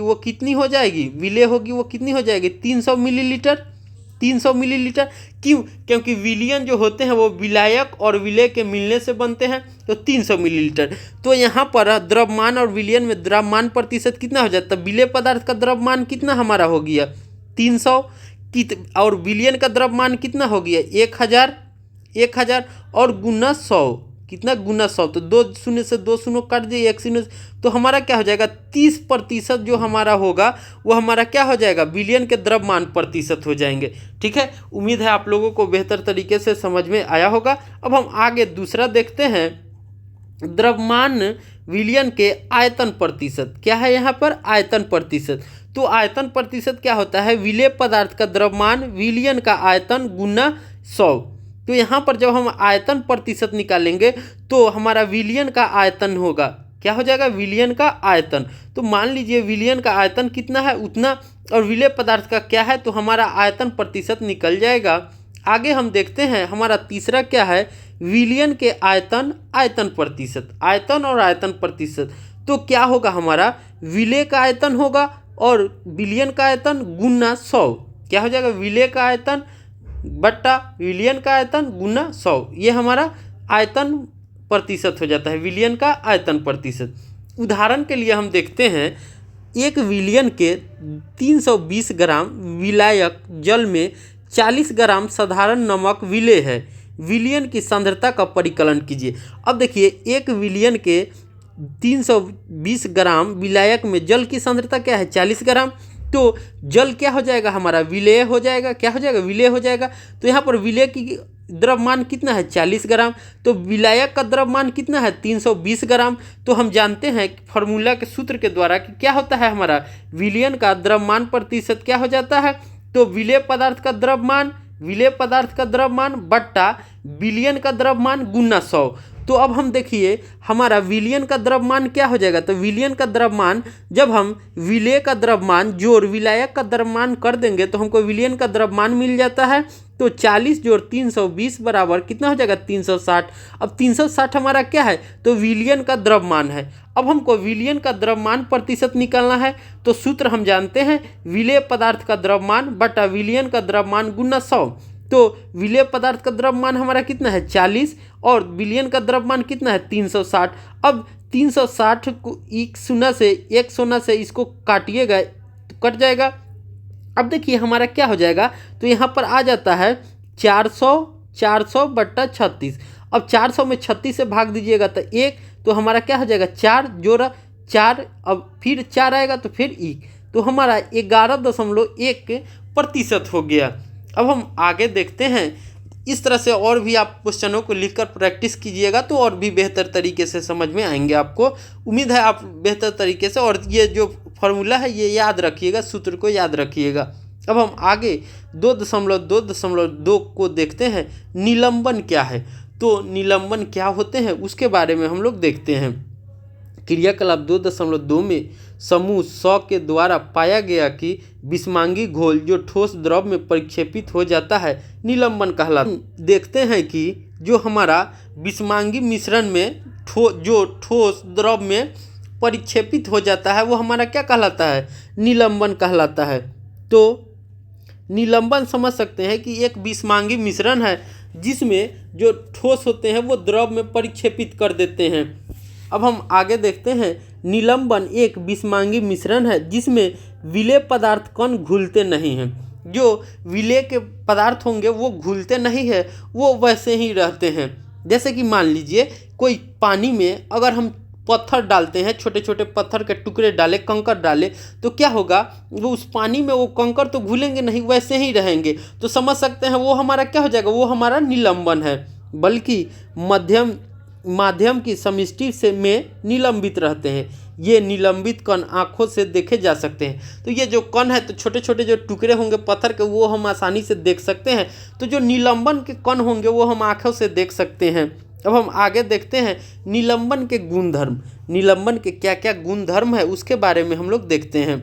वो कितनी हो जाएगी, विलेय होगी वो कितनी हो जाएगी 300 मिलीलीटर। 300 मिलीलीटर क्यों, क्योंकि विलयन जो होते हैं वो विलायक और विलेय के मिलने से बनते हैं, तो 300 मिलीलीटर। तो यहाँ पर द्रव्यमान और विलयन में द्रव्यमान प्रतिशत कितना हो जाता है, विलेय पदार्थ का द्रव्यमान कितना हमारा हो गया 300 और विलयन का द्रव्यमान कितना हो गया 1000 और गुना 100, कितना गुना 100, तो 2 शून्य से 2 शून्य काट दिए, 1 शून्य, तो हमारा क्या हो जाएगा 30% जो हमारा होगा वो हमारा क्या हो जाएगा, विलयन के द्रव्यमान प्रतिशत हो जाएंगे। ठीक है, उम्मीद है आप लोगों को बेहतर तरीके से समझ में आया होगा। अब हम आगे दूसरा देखते हैं, द्रव्यमान विलयन के आयतन प्रतिशत। क्या है यहाँ पर, आयतन प्रतिशत। तो आयतन प्रतिशत क्या होता है, विलेय पदार्थ का द्रव्यमान विलयन का आयतन गुना 100। तो यहाँ पर जब हम आयतन प्रतिशत निकालेंगे तो हमारा विलयन का आयतन होगा, क्या हो जाएगा, विलयन का आयतन। तो मान लीजिए विलयन का आयतन कितना है उतना, और विलेय पदार्थ का क्या है, तो हमारा आयतन प्रतिशत निकल जाएगा। आगे हम देखते हैं हमारा तीसरा क्या है, विलयन के आयतन प्रतिशत। आयतन और आयतन प्रतिशत, तो क्या होगा, हमारा विलेय का आयतन होगा और विलयन का आयतन गुना 100। क्या हो जाएगा, विलेय का आयतन बट्टा विलयन का आयतन गुना 100, ये हमारा आयतन प्रतिशत हो जाता है, विलयन का आयतन प्रतिशत। उदाहरण के लिए हम देखते हैं, एक विलयन के 320 ग्राम विलायक जल में 40 ग्राम साधारण नमक विलेय है। विलयन की सांद्रता का परिकलन कीजिए। अब देखिए एक विलयन के 320 ग्राम विलायक में जल की सांद्रता क्या है, 40 ग्राम। तो जल क्या हो जाएगा, हमारा विलेय हो जाएगा, क्या हो जाएगा, विलेय हो जाएगा। तो यहाँ पर विलेय की द्रव्यमान कितना है 40 ग्राम, तो विलायक का द्रव्यमान कितना है 320 ग्राम। तो हम जानते हैं फॉर्मूला के सूत्र के द्वारा कि क्या होता है, हमारा विलयन का द्रव्यमान प्रतिशत क्या हो जाता है, तो विलेय पदार्थ का द्रव्यमान बट्टा विलयन का द्रव्यमान गुना 100। तो अब हम देखिए हमारा विलयन का द्रव्यमान क्या हो जाएगा, तो विलयन का द्रव्यमान जब हम विलेय का द्रव्यमान जोड़ विलायक का द्रव्यमान कर देंगे तो हमको विलयन का द्रव्यमान मिल जाता है। तो 40 जोड़ 320 बराबर कितना हो जाएगा 360। अब 360 हमारा क्या है, तो विलयन का द्रव्यमान है। अब हमको विलयन का द्रव्यमान प्रतिशत निकालना है, तो सूत्र हम जानते हैं, विलेय पदार्थ का द्रव्यमान बटा विलयन का द्रव्यमान गुना 100। तो विलेय पदार्थ का द्रव्यमान हमारा कितना है 40 और विलयन का द्रव्यमान कितना है 360। अब 360 को एक शून्य से इसको काटिएगा तो कट जाएगा। अब देखिए हमारा क्या हो जाएगा, तो यहाँ पर आ जाता है 400 बट्टा 36। अब 400 में 36 से भाग दीजिएगा तो 1, तो हमारा क्या हो जाएगा 4 जोड़ा 4, अब फिर 4 आएगा तो फिर 1, तो हमारा 11.1% हो गया। अब हम आगे देखते हैं। इस तरह से और भी आप क्वेश्चनों को लिखकर प्रैक्टिस कीजिएगा तो और भी बेहतर तरीके से समझ में आएंगे आपको। उम्मीद है आप बेहतर तरीके से, और ये जो फॉर्मूला है ये याद रखिएगा, सूत्र को याद रखिएगा। अब हम आगे 2.2 को देखते हैं, निलंबन क्या है। तो निलंबन क्या होते हैं उसके बारे में हम लोग देखते हैं। क्रियाकलाप 2.2 में समूह 100 के द्वारा पाया गया कि विषमांगी घोल जो ठोस द्रव में परिक्षेपित हो जाता है निलंबन कहलाता है। देखते हैं कि जो हमारा विषमांगी मिश्रण में जो ठोस द्रव में परिक्षेपित हो जाता है वो हमारा क्या कहलाता है, निलंबन कहलाता है। तो निलंबन समझ सकते हैं कि एक विषमांगी मिश्रण है जिसमें जो ठोस होते हैं वो द्रव में परिक्षेपित कर देते हैं। अब हम आगे देखते हैं, निलंबन एक विषमांगी मिश्रण है जिसमें विलेय पदार्थ कण घुलते नहीं हैं। जो विलेय के पदार्थ होंगे वो घुलते नहीं है, वो वैसे ही रहते हैं। जैसे कि मान लीजिए कोई पानी में अगर हम पत्थर डालते हैं, छोटे छोटे पत्थर के टुकड़े डाले, कंकड़ डाले, तो क्या होगा, वो उस पानी में वो कंकड़ तो घुलेंगे नहीं, वैसे ही रहेंगे। तो समझ सकते हैं वो हमारा क्या हो जाएगा, वो हमारा निलंबन है। बल्कि माध्यम की समष्टि से में निलंबित रहते हैं। ये निलंबित कण आँखों से देखे जा सकते हैं। तो ये जो कण है, तो छोटे छोटे जो टुकड़े होंगे पत्थर के वो हम आसानी से देख सकते हैं। तो जो निलंबन के कण होंगे वो हम आँखों से देख सकते हैं। अब हम आगे देखते हैं निलंबन के गुणधर्म। निलंबन के क्या क्या गुणधर्म है उसके बारे में हम लोग देखते हैं।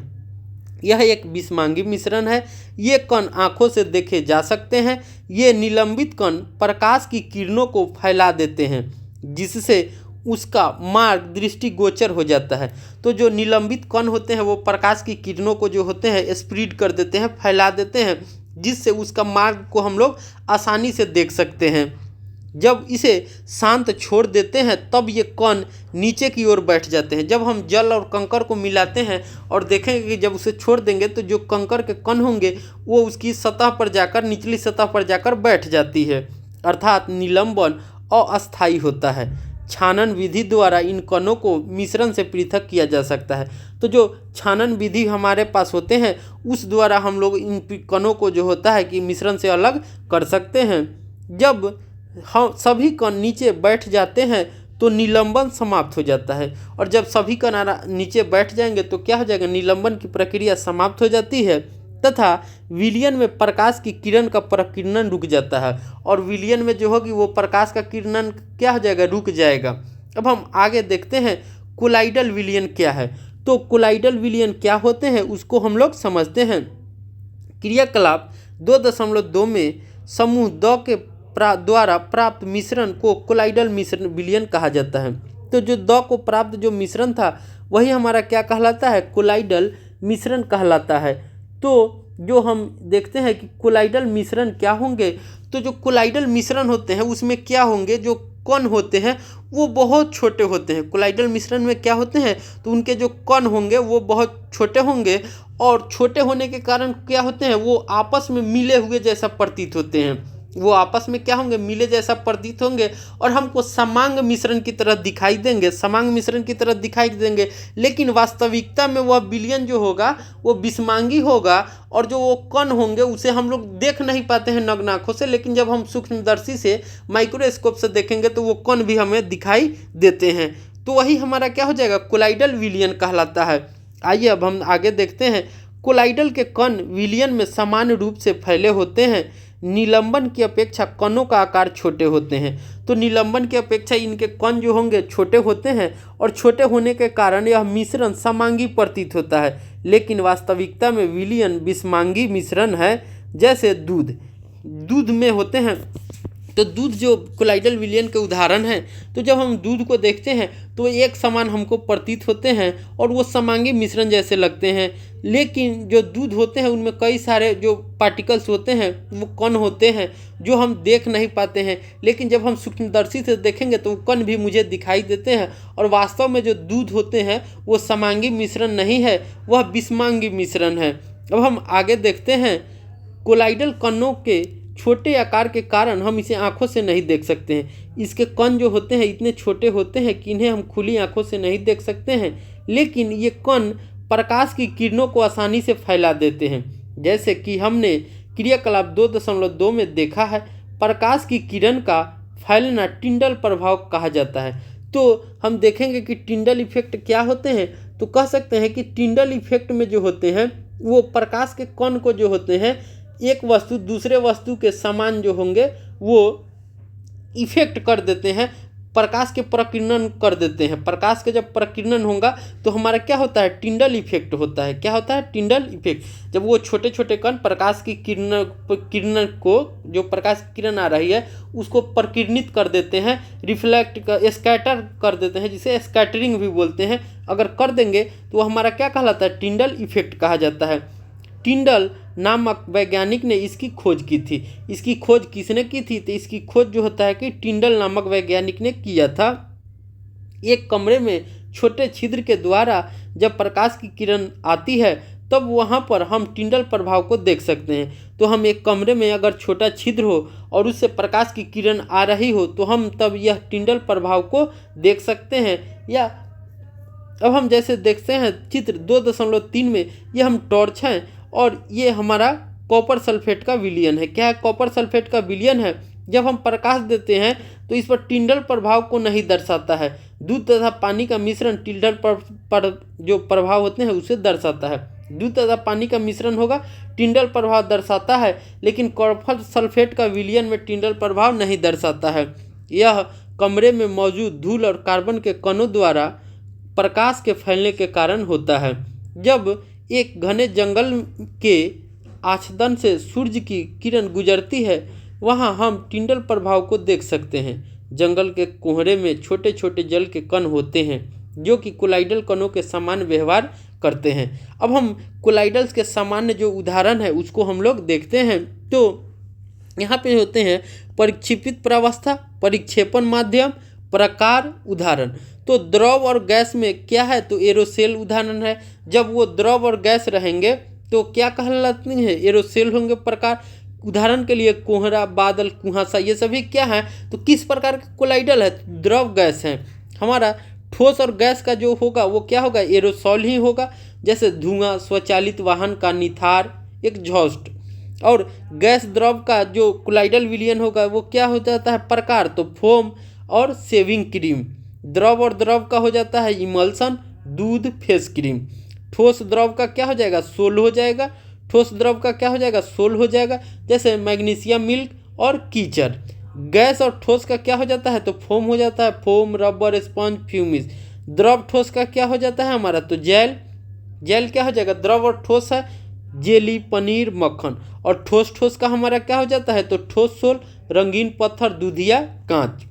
यह एक विषमांगी मिश्रण है। ये कण आँखों से देखे जा सकते हैं। ये निलंबित कण प्रकाश की किरणों को फैला देते हैं जिससे उसका मार्ग दृष्टिगोचर हो जाता है। तो जो निलंबित कण होते हैं वो प्रकाश की किरणों को जो होते हैं स्प्रेड कर देते हैं, फैला देते हैं, जिससे उसका मार्ग को हम लोग आसानी से देख सकते हैं। जब इसे शांत छोड़ देते हैं तब ये कण नीचे की ओर बैठ जाते हैं। जब हम जल और कंकड़ को मिलाते हैं और देखेंगे कि जब उसे छोड़ देंगे तो जो कंकड़ के कण होंगे वो उसकी सतह पर जाकर, निचली सतह पर जाकर बैठ जाती है। अर्थात निलंबन अस्थायी होता है। छानन विधि द्वारा इन कणों को मिश्रण से पृथक किया जा सकता है। तो जो छानन विधि हमारे पास होते हैं उस द्वारा हम लोग इन कणों को जो होता है कि मिश्रण से अलग कर सकते हैं। जब हम सभी कण नीचे बैठ जाते हैं तो निलंबन समाप्त हो जाता है, और जब सभी कण नीचे बैठ जाएंगे तो क्या हो जाएगा, निलंबन की प्रक्रिया समाप्त हो जाती है तथा विलयन में प्रकाश की किरण का प्रकीर्णन रुक जाता है। और विलयन में जो होगी वो प्रकाश का किरणन क्या हो जाएगा, रुक जाएगा। अब हम आगे देखते हैं कोलाइडल विलयन क्या है। तो कोलाइडल विलयन क्या होते हैं उसको हम लोग समझते हैं। क्रियाकलाप 2.2 में समूह 2 के द्वारा प्राप्त मिश्रण को कोलाइडल मिश्रण विलयन कहा जाता है। तो जो 2 को प्राप्त जो मिश्रण था वही हमारा क्या कहलाता है, कोलाइडल मिश्रण कहलाता है। तो जो हम देखते हैं कि कोलाइडल मिश्रण क्या होंगे, तो जो कोलाइडल मिश्रण होते हैं उसमें क्या होंगे, जो कण होते हैं वो बहुत छोटे होते हैं। कोलाइडल मिश्रण में क्या होते हैं, तो उनके जो कण होंगे वो बहुत छोटे होंगे, और छोटे होने के कारण क्या होते हैं, वो आपस में मिले हुए जैसा प्रतीत होते हैं। वो आपस में क्या होंगे, मिले जैसा प्रतीत होंगे, और हमको समांग मिश्रण की तरह दिखाई देंगे, समांग मिश्रण की तरह दिखाई देंगे। लेकिन वास्तविकता में वह विलयन जो होगा वो विषमांगी होगा, और जो वो कण होंगे उसे हम लोग देख नहीं पाते हैं नग्न आँखों से, लेकिन जब हम सूक्ष्मदर्शी से, माइक्रोस्कोप से देखेंगे तो वो कण भी हमें दिखाई देते हैं। तो वही हमारा क्या हो जाएगा, कोलाइडल विलयन कहलाता है। आइए अब हम आगे देखते हैं। कोलाइडल के कण विलयन में समान रूप से फैले होते हैं। निलंबन की अपेक्षा कणों का आकार छोटे होते हैं। तो निलंबन की अपेक्षा इनके कण जो होंगे छोटे होते हैं, और छोटे होने के कारण यह मिश्रण समांगी प्रतीत होता है। लेकिन वास्तविकता में विलयन विषमांगी मिश्रण है, जैसे दूध। दूध में होते हैं, तो दूध जो कोलाइडल विलयन के उदाहरण हैं। तो जब हम दूध को देखते हैं तो एक समान हमको प्रतीत होते हैं और वो समांगी मिश्रण जैसे लगते हैं, लेकिन जो दूध होते हैं उनमें कई सारे जो पार्टिकल्स होते हैं, वो कण होते हैं जो हम देख नहीं पाते हैं, लेकिन जब हम सूक्ष्मदर्शी से देखेंगे तो वो कण भी मुझे दिखाई देते हैं। और वास्तव में जो दूध होते हैं वो समांगी मिश्रण नहीं है, वह विषमांगी मिश्रण है। अब हम आगे देखते हैं, कोलाइडल कणों के छोटे आकार के कारण हम इसे आंखों से नहीं देख सकते हैं। इसके कण जो होते हैं इतने छोटे होते हैं कि इन्हें हम खुली आंखों से नहीं देख सकते हैं, लेकिन ये कण प्रकाश की किरणों को आसानी से फैला देते हैं। जैसे कि हमने क्रियाकलाप 2.2 में देखा है, प्रकाश की किरण का फैलना टिंडल प्रभाव कहा जाता है। तो हम देखेंगे कि टिंडल इफेक्ट क्या होते हैं। तो कह सकते हैं कि टिंडल इफेक्ट में जो होते हैं वो प्रकाश के कण को जो होते हैं एक वस्तु दूसरे वस्तु के समान जो होंगे वो इफेक्ट कर देते हैं, प्रकाश के प्रकीर्णन कर देते हैं। प्रकाश के जब प्रकीर्णन होगा तो हमारा क्या होता है, टिंडल इफेक्ट होता है। क्या होता है, टिंडल इफेक्ट। जब वो छोटे छोटे कण प्रकाश की किरण को, जो प्रकाश की किरण आ रही है उसको प्रकीर्णित कर देते हैं, रिफ्लेक्ट कर, स्कैटर कर देते हैं, जिसे स्कैटरिंग भी बोलते हैं। अगर कर देंगे तो वो हमारा क्या कहलाता है, टिंडल इफेक्ट कहा जाता है। टिंडल नामक वैज्ञानिक ने इसकी खोज की थी। इसकी खोज किसने की थी, तो इसकी खोज जो होता है कि टिंडल नामक वैज्ञानिक ने किया था। एक कमरे में छोटे छिद्र के द्वारा जब प्रकाश की किरण आती है तब वहाँ पर हम टिंडल प्रभाव को देख सकते हैं। तो हम एक कमरे में अगर छोटा छिद्र हो और उससे प्रकाश की किरण आ रही हो तो हम तब यह टिंडल प्रभाव को देख सकते हैं। या अब हम जैसे देखते हैं चित्र 2.3 में, यह हम टॉर्च हैं और ये हमारा कॉपर सल्फेट का विलयन है। क्या है, कॉपर सल्फेट का विलयन है। जब हम प्रकाश देते हैं तो इस पर टिंडल प्रभाव को नहीं दर्शाता है। दूध तथा पानी का मिश्रण टिंडल पर जो प्रभाव होते हैं उसे दर्शाता है। दूध तथा पानी का मिश्रण होगा, टिंडल प्रभाव दर्शाता है, लेकिन कॉपर सल्फेट का विलयन में टिंडल प्रभाव नहीं दर्शाता है। यह कमरे में मौजूद धूल और कार्बन के कणों द्वारा प्रकाश के फैलने के कारण होता है। जब एक घने जंगल के आच्छादन से सूर्य की किरण गुजरती है वहाँ हम टिंडल प्रभाव को देख सकते हैं। जंगल के कोहरे में छोटे छोटे जल के कण होते हैं जो कि कोलाइडल कणों के समान व्यवहार करते हैं। अब हम कोलाइडल्स के सामान्य जो उदाहरण है उसको हम लोग देखते हैं। तो यहाँ पे होते हैं परिक्षेपित प्रावस्था, परिक्षेपण माध्यम, प्रकार, उदाहरण। तो द्रव और गैस में क्या है, तो एरोसेल उदाहरण है। जब वो द्रव और गैस रहेंगे तो क्या कहलाते हैं, एरोसेल होंगे प्रकार। उदाहरण के लिए कोहरा, बादल, कुहासा, ये सभी क्या है, तो किस प्रकार के कोलाइडल है, द्रव गैस है। हमारा ठोस और गैस का जो होगा वो क्या होगा, एरोसोल ही होगा। जैसे धुआं, स्वचालित वाहन का निथार, एग्जॉस्ट। और गैस द्रव का जो कोलाइडल विलयन होगा वो क्या हो जाता है, प्रकार, तो फोम और शेविंग क्रीम। द्रव और द्रव का हो जाता है इमल्सन, दूध, फेस क्रीम। ठोस द्रव का क्या हो जाएगा, सोल हो जाएगा। ठोस द्रव का क्या हो जाएगा, सोल हो जाएगा। जैसे मैग्नीशियम मिल्क और कीचड़। गैस और ठोस का क्या हो जाता है, तो फोम हो जाता है, फोम, रबर, स्पंज, फ्यूमिस। द्रव ठोस का क्या हो जाता है हमारा, तो जेल। जेल क्या हो जाएगा, द्रव और ठोस है, जेली, पनीर, मक्खन। और ठोस ठोस का हमारा क्या हो जाता है, तो ठोस सोल, रंगीन पत्थर, दूधिया, कांच।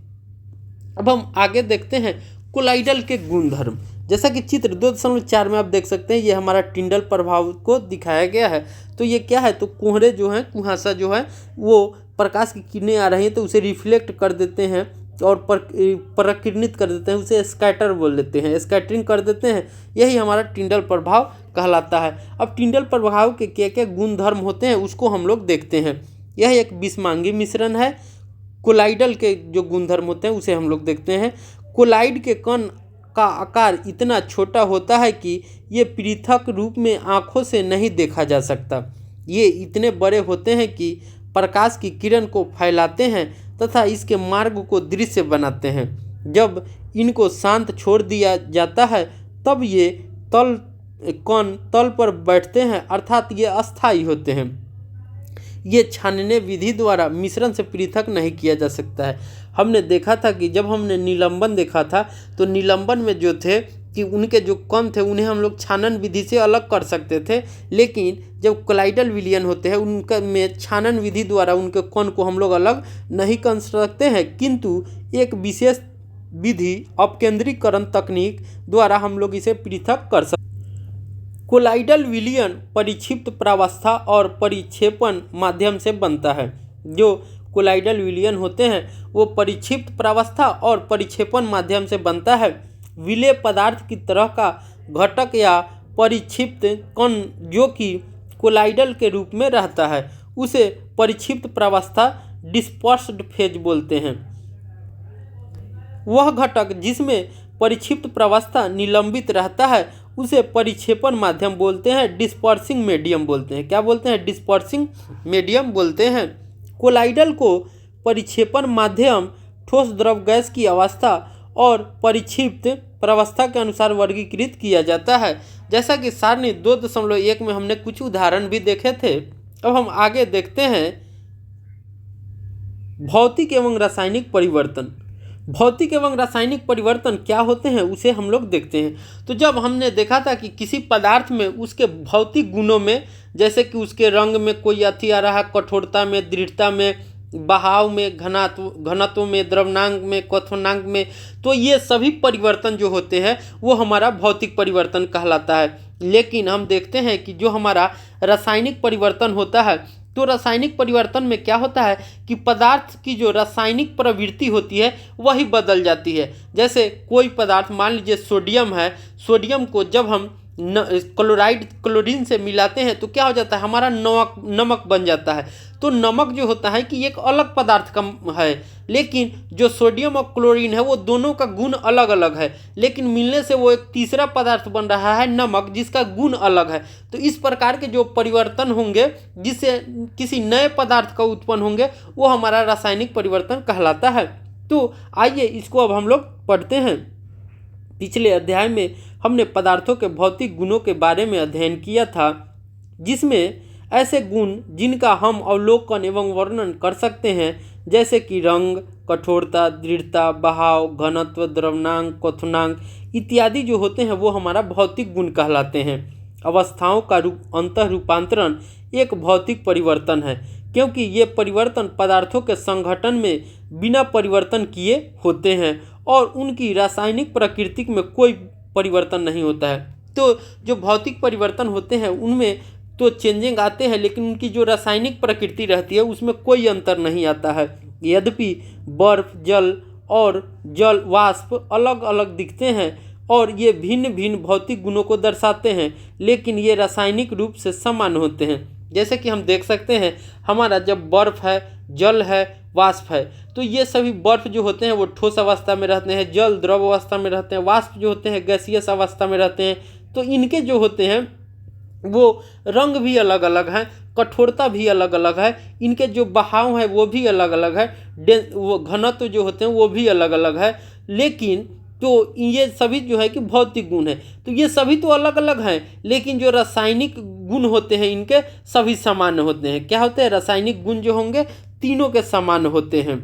अब हम आगे देखते हैं कोलाइडल के गुणधर्म। जैसा कि चित्र 2.4 में आप देख सकते हैं, ये हमारा टिंडल प्रभाव को दिखाया गया है। तो ये क्या है, तो कोहरे जो हैं, कुहासा जो है वो प्रकाश की किरणें आ रही हैं तो उसे रिफ्लेक्ट कर देते हैं और प्रकीर्णित कर देते हैं, उसे स्कैटर बोल देते हैं, स्कैटरिंग कर देते हैं। यही हमारा टिंडल प्रभाव कहलाता है। अब टिंडल प्रभाव के क्या क्या गुणधर्म होते हैं उसको हम लोग देखते हैं। यह एक विषमांगी मिश्रण है। कोलाइडल के जो गुणधर्म होते हैं उसे हम लोग देखते हैं। कोलाइड के कण का आकार इतना छोटा होता है कि ये पृथक रूप में आँखों से नहीं देखा जा सकता। ये इतने बड़े होते हैं कि प्रकाश की किरण को फैलाते हैं तथा इसके मार्ग को दृश्य बनाते हैं। जब इनको शांत छोड़ दिया जाता है तब ये कण तल पर बैठते हैं, अर्थात ये अस्थायी होते हैं। ये छानने विधि द्वारा मिश्रण से पृथक नहीं किया जा सकता है। हमने देखा था कि जब हमने निलंबन देखा था तो निलंबन में जो थे कि उनके जो कण थे उन्हें हम लोग छानन विधि से अलग कर सकते थे, लेकिन जब कोलाइडल विलयन होते हैं उनका में छानन विधि द्वारा उनके कण को हम लोग अलग नहीं कर सकते हैं, किंतु एक विशेष विधि अपकेंद्रीकरण तकनीक द्वारा हम लोग इसे पृथक कर सकते हैं। कोलाइडल विलयन परिक्षिप्त प्रावस्था और परिक्षेपण माध्यम से बनता है। जो कोलाइडल विलयन होते हैं वो परिक्षिप्त प्रावस्था और परिक्षेपण माध्यम से बनता है। विलेय पदार्थ की तरह का घटक या परिक्षिप्त कण जो कि कोलाइडल के रूप में रहता है उसे परिक्षिप्त प्रावस्था डिस्पर्स्ड फेज बोलते हैं। वह घटक जिसमें परिक्षिप्त प्रावस्था निलंबित रहता है उसे परिक्षेपण माध्यम बोलते हैं, डिस्पर्सिंग मीडियम बोलते हैं। क्या बोलते हैं? डिस्पर्सिंग मीडियम बोलते हैं। कोलाइडल को परिक्षेपण माध्यम, ठोस द्रव गैस की अवस्था और परिक्षिप्त प्रावस्था के अनुसार वर्गीकृत किया जाता है। जैसा कि सारणी 2.1 में हमने कुछ उदाहरण भी देखे थे। अब हम आगे देखते हैं भौतिक एवं रासायनिक परिवर्तन। भौतिक एवं रासायनिक परिवर्तन क्या होते हैं उसे हम लोग देखते हैं। तो जब हमने देखा था कि किसी पदार्थ में उसके भौतिक गुणों में, जैसे कि उसके रंग में कोई अति आ रहा, कठोरता में, दृढ़ता में, बहाव में, घनत्व में, द्रव्यनांक में, क्वथनांक में, तो ये सभी परिवर्तन जो होते हैं वो हमारा भौतिक परिवर्तन कहलाता है। लेकिन हम देखते हैं कि जो हमारा रासायनिक परिवर्तन होता है, तो रासायनिक परिवर्तन में क्या होता है कि पदार्थ की जो रासायनिक प्रवृत्ति होती है वही बदल जाती है। जैसे कोई पदार्थ, मान लीजिए सोडियम है, सोडियम को जब हम क्लोरीन से मिलाते हैं तो क्या हो जाता है, हमारा नमक बन जाता है। तो नमक जो होता है कि एक अलग पदार्थ का है, लेकिन जो सोडियम और क्लोरीन है वो दोनों का गुण अलग अलग है, लेकिन मिलने से वो एक तीसरा पदार्थ बन रहा है नमक, जिसका गुण अलग है। तो इस प्रकार के जो परिवर्तन होंगे जिससे किसी नए पदार्थ का उत्पन्न होंगे वो हमारा रासायनिक परिवर्तन कहलाता है। तो आइए इसको अब हम लोग पढ़ते हैं। पिछले अध्याय में हमने पदार्थों के भौतिक गुणों के बारे में अध्ययन किया था, जिसमें ऐसे गुण जिनका हम अवलोकन एवं वर्णन कर सकते हैं, जैसे कि रंग, कठोरता, दृढ़ता, बहाव, घनत्व, द्रव्यनांक, क्वथनांक इत्यादि जो होते हैं वो हमारा भौतिक गुण कहलाते हैं। अवस्थाओं का अंतः रूपांतरण एक भौतिक परिवर्तन है, क्योंकि ये परिवर्तन पदार्थों के संघटन में बिना परिवर्तन किए होते हैं और उनकी रासायनिक प्रकृति में कोई परिवर्तन नहीं होता है। तो जो भौतिक परिवर्तन होते हैं उनमें तो चेंजिंग आते हैं, लेकिन उनकी जो रासायनिक प्रकृति रहती है उसमें कोई अंतर नहीं आता है। यद्यपि बर्फ, जल और जल वाष्प अलग अलग दिखते हैं और ये भिन्न भिन्न भौतिक गुणों को दर्शाते हैं, लेकिन ये रासायनिक रूप से समान होते हैं। जैसे कि हम देख सकते हैं, हमारा जब बर्फ है, जल है, वाष्प है, तो ये सभी बर्फ जो होते हैं वो ठोस अवस्था में रहते हैं, जल द्रव अवस्था में रहते हैं, वाष्प जो होते हैं गैसीय अवस्था में रहते हैं। तो इनके जो होते हैं वो रंग भी अलग अलग हैं, कठोरता भी अलग अलग है, इनके जो बहाव है वो भी अलग अलग है, वो घनत्व जो होते हैं वो भी अलग अलग है। लेकिन तो ये सभी जो है कि भौतिक गुण है, तो ये सभी तो अलग अलग हैं, लेकिन जो रासायनिक गुण होते हैं इनके सभी समान होते हैं। क्या होते हैं? रासायनिक गुण जो होंगे तीनों के समान होते हैं।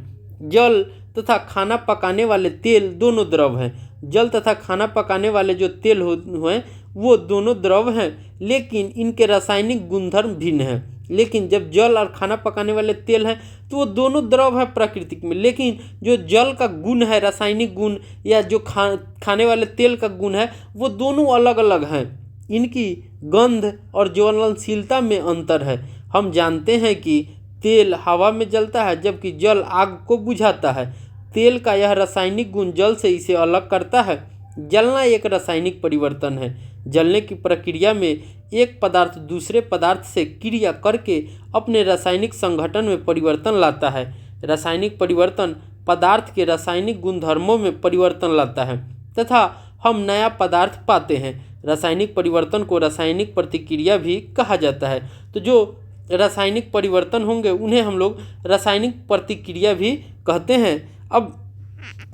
जल तथा खाना पकाने वाले तेल दोनों द्रव हैं। जल तथा खाना पकाने वाले जो तेल हैं वो दोनों द्रव हैं, लेकिन इनके रासायनिक गुणधर्म भिन्न हैं। लेकिन जब जल और खाना पकाने वाले तेल हैं तो वो दोनों द्रव है प्रकृति में, लेकिन जो जल का गुण है, रासायनिक गुण, या जो खाने वाले तेल का गुण है वो दोनों अलग अलग हैं। इनकी गंध और ज्वलनशीलता में अंतर है। हम जानते हैं कि तेल हवा में जलता है जबकि जल आग को बुझाता है। तेल का यह रासायनिक गुण जल से इसे अलग करता है। जलना एक रासायनिक परिवर्तन है। जलने की प्रक्रिया में एक पदार्थ दूसरे पदार्थ से क्रिया करके अपने रासायनिक संघटन में परिवर्तन लाता है। रासायनिक परिवर्तन पदार्थ के रासायनिक गुणधर्मों में परिवर्तन लाता है तथा हम नया पदार्थ पाते हैं। रासायनिक परिवर्तन को रासायनिक प्रतिक्रिया भी कहा जाता है। तो जो रासायनिक परिवर्तन होंगे उन्हें हम लोग रासायनिक प्रतिक्रिया भी कहते हैं। अब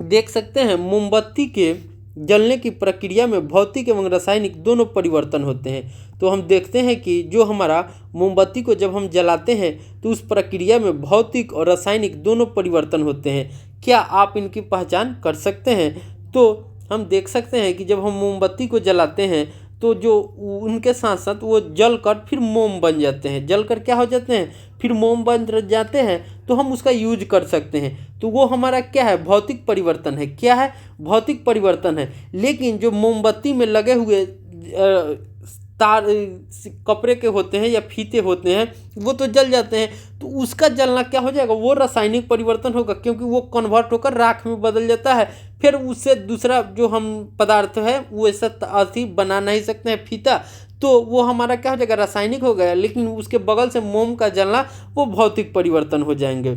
देख सकते हैं मोमबत्ती के जलने की प्रक्रिया में भौतिक एवं रासायनिक दोनों परिवर्तन होते हैं। तो हम देखते हैं कि जो हमारा मोमबत्ती को जब हम जलाते हैं तो उस प्रक्रिया में भौतिक और रासायनिक दोनों परिवर्तन होते हैं। क्या आप इनकी पहचान कर सकते हैं? तो हम देख सकते हैं कि जब हम मोमबत्ती को जलाते हैं तो जो उनके साथ साथ वो जल कर फिर मोम बन जाते हैं, जल कर क्या हो जाते हैं, फिर मोम बन जाते हैं, तो हम उसका यूज कर सकते हैं। तो वो हमारा क्या है, भौतिक परिवर्तन है। क्या है, भौतिक परिवर्तन है। लेकिन जो मोमबत्ती में लगे हुए तार कपड़े के होते हैं या फीते होते हैं, वो तो जल जाते हैं, तो उसका जलना क्या हो जाएगा, वो रासायनिक परिवर्तन होगा, क्योंकि वो कन्वर्ट होकर राख में बदल जाता है। फिर उससे दूसरा जो हम पदार्थ है वो ऐसा अथी बना नहीं सकते हैं फीता, तो वो हमारा क्या हो जाएगा, रासायनिक हो गया। लेकिन उसके बगल से मोम का जलना वो भौतिक परिवर्तन हो जाएंगे।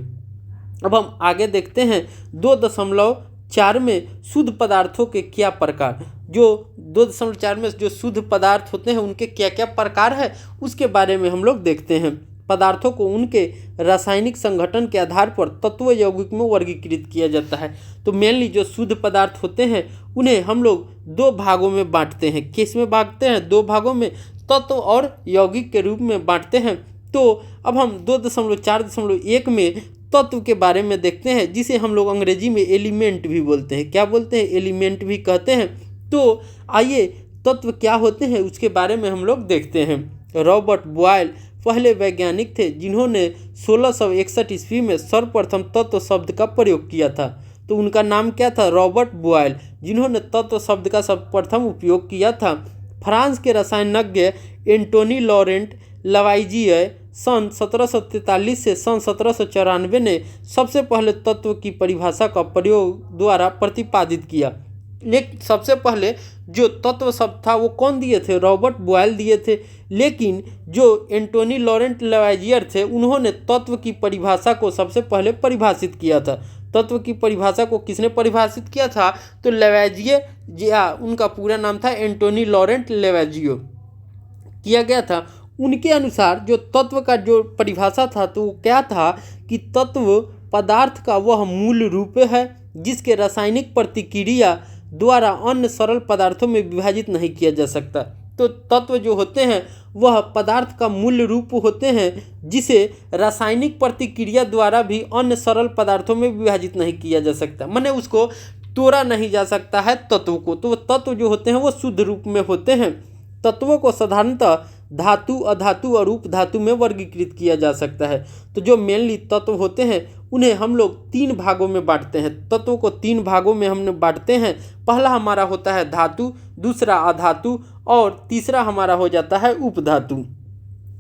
अब हम आगे देखते हैं 2.4 में शुद्ध पदार्थों के क्या प्रकार। जो 2.4 में जो शुद्ध पदार्थ होते हैं उनके क्या क्या प्रकार है उसके बारे में हम लोग देखते हैं। पदार्थों को उनके रासायनिक संगठन के आधार पर तत्व यौगिक में वर्गीकृत किया जाता है। तो मेनली जो शुद्ध पदार्थ होते हैं उन्हें हम लोग 2 भागों में बांटते हैं। किस में बांटते हैं, 2 भागों में, तत्व और यौगिक के रूप में बांटते हैं। तो अब हम 2.4.1 में तत्व के बारे में देखते हैं, जिसे हम लोग अंग्रेजी में एलिमेंट भी बोलते हैं। क्या बोलते हैं, एलिमेंट भी कहते हैं। तो आइए तत्व क्या होते हैं उसके बारे में हम लोग देखते हैं। रॉबर्ट बॉयल पहले वैज्ञानिक थे जिन्होंने 1661 ईस्वी में सर्वप्रथम तत्व शब्द का प्रयोग किया था। तो उनका नाम क्या था, रॉबर्ट बॉयल, जिन्होंने तत्व शब्द का सर्वप्रथम उपयोग किया था। फ्रांस के रसायनज्ञ एंटोनी लॉरेंट लवाइजिए सन 1743 से सन 1794 ने सबसे पहले तत्व की परिभाषा का प्रयोग द्वारा प्रतिपादित किया। लेकिन सबसे पहले जो तत्व शब्द था वो कौन दिए थे, रॉबर्ट बॉयल दिए थे। लेकिन जो एंटोनी लॉरेंट लवाइजियर थे उन्होंने तत्व की परिभाषा को सबसे पहले परिभाषित किया था। तत्व की परिभाषा को किसने परिभाषित किया था, तो लवाइजियर, या उनका पूरा नाम था एंटोनी लॉरेंट लवाइजियर, किया गया था। उनके अनुसार जो तत्व का जो परिभाषा था तो वो क्या था कि तत्व पदार्थ का वह मूल रूप है जिसके रासायनिक प्रतिक्रिया द्वारा अन्य सरल पदार्थों में विभाजित नहीं किया जा सकता। तो तत्व जो होते हैं वह पदार्थ का मूल रूप होते हैं जिसे रासायनिक प्रतिक्रिया द्वारा भी अन्य सरल पदार्थों में विभाजित नहीं किया जा सकता, माने उसको तोड़ा नहीं जा सकता है तत्व को। तो तत्व जो होते हैं वो शुद्ध रूप में होते हैं। तत्वों को साधारणतः धातु, अधातु और उप धातु में वर्गीकृत किया जा सकता है। तो जो मेनली तत्व होते हैं उन्हें हम लोग 3 भागों में बांटते हैं। तत्वों को 3 भागों में हमने बांटते हैं। पहला हमारा होता है धातु, दूसरा अधातु और तीसरा हमारा हो जाता है उपधातु।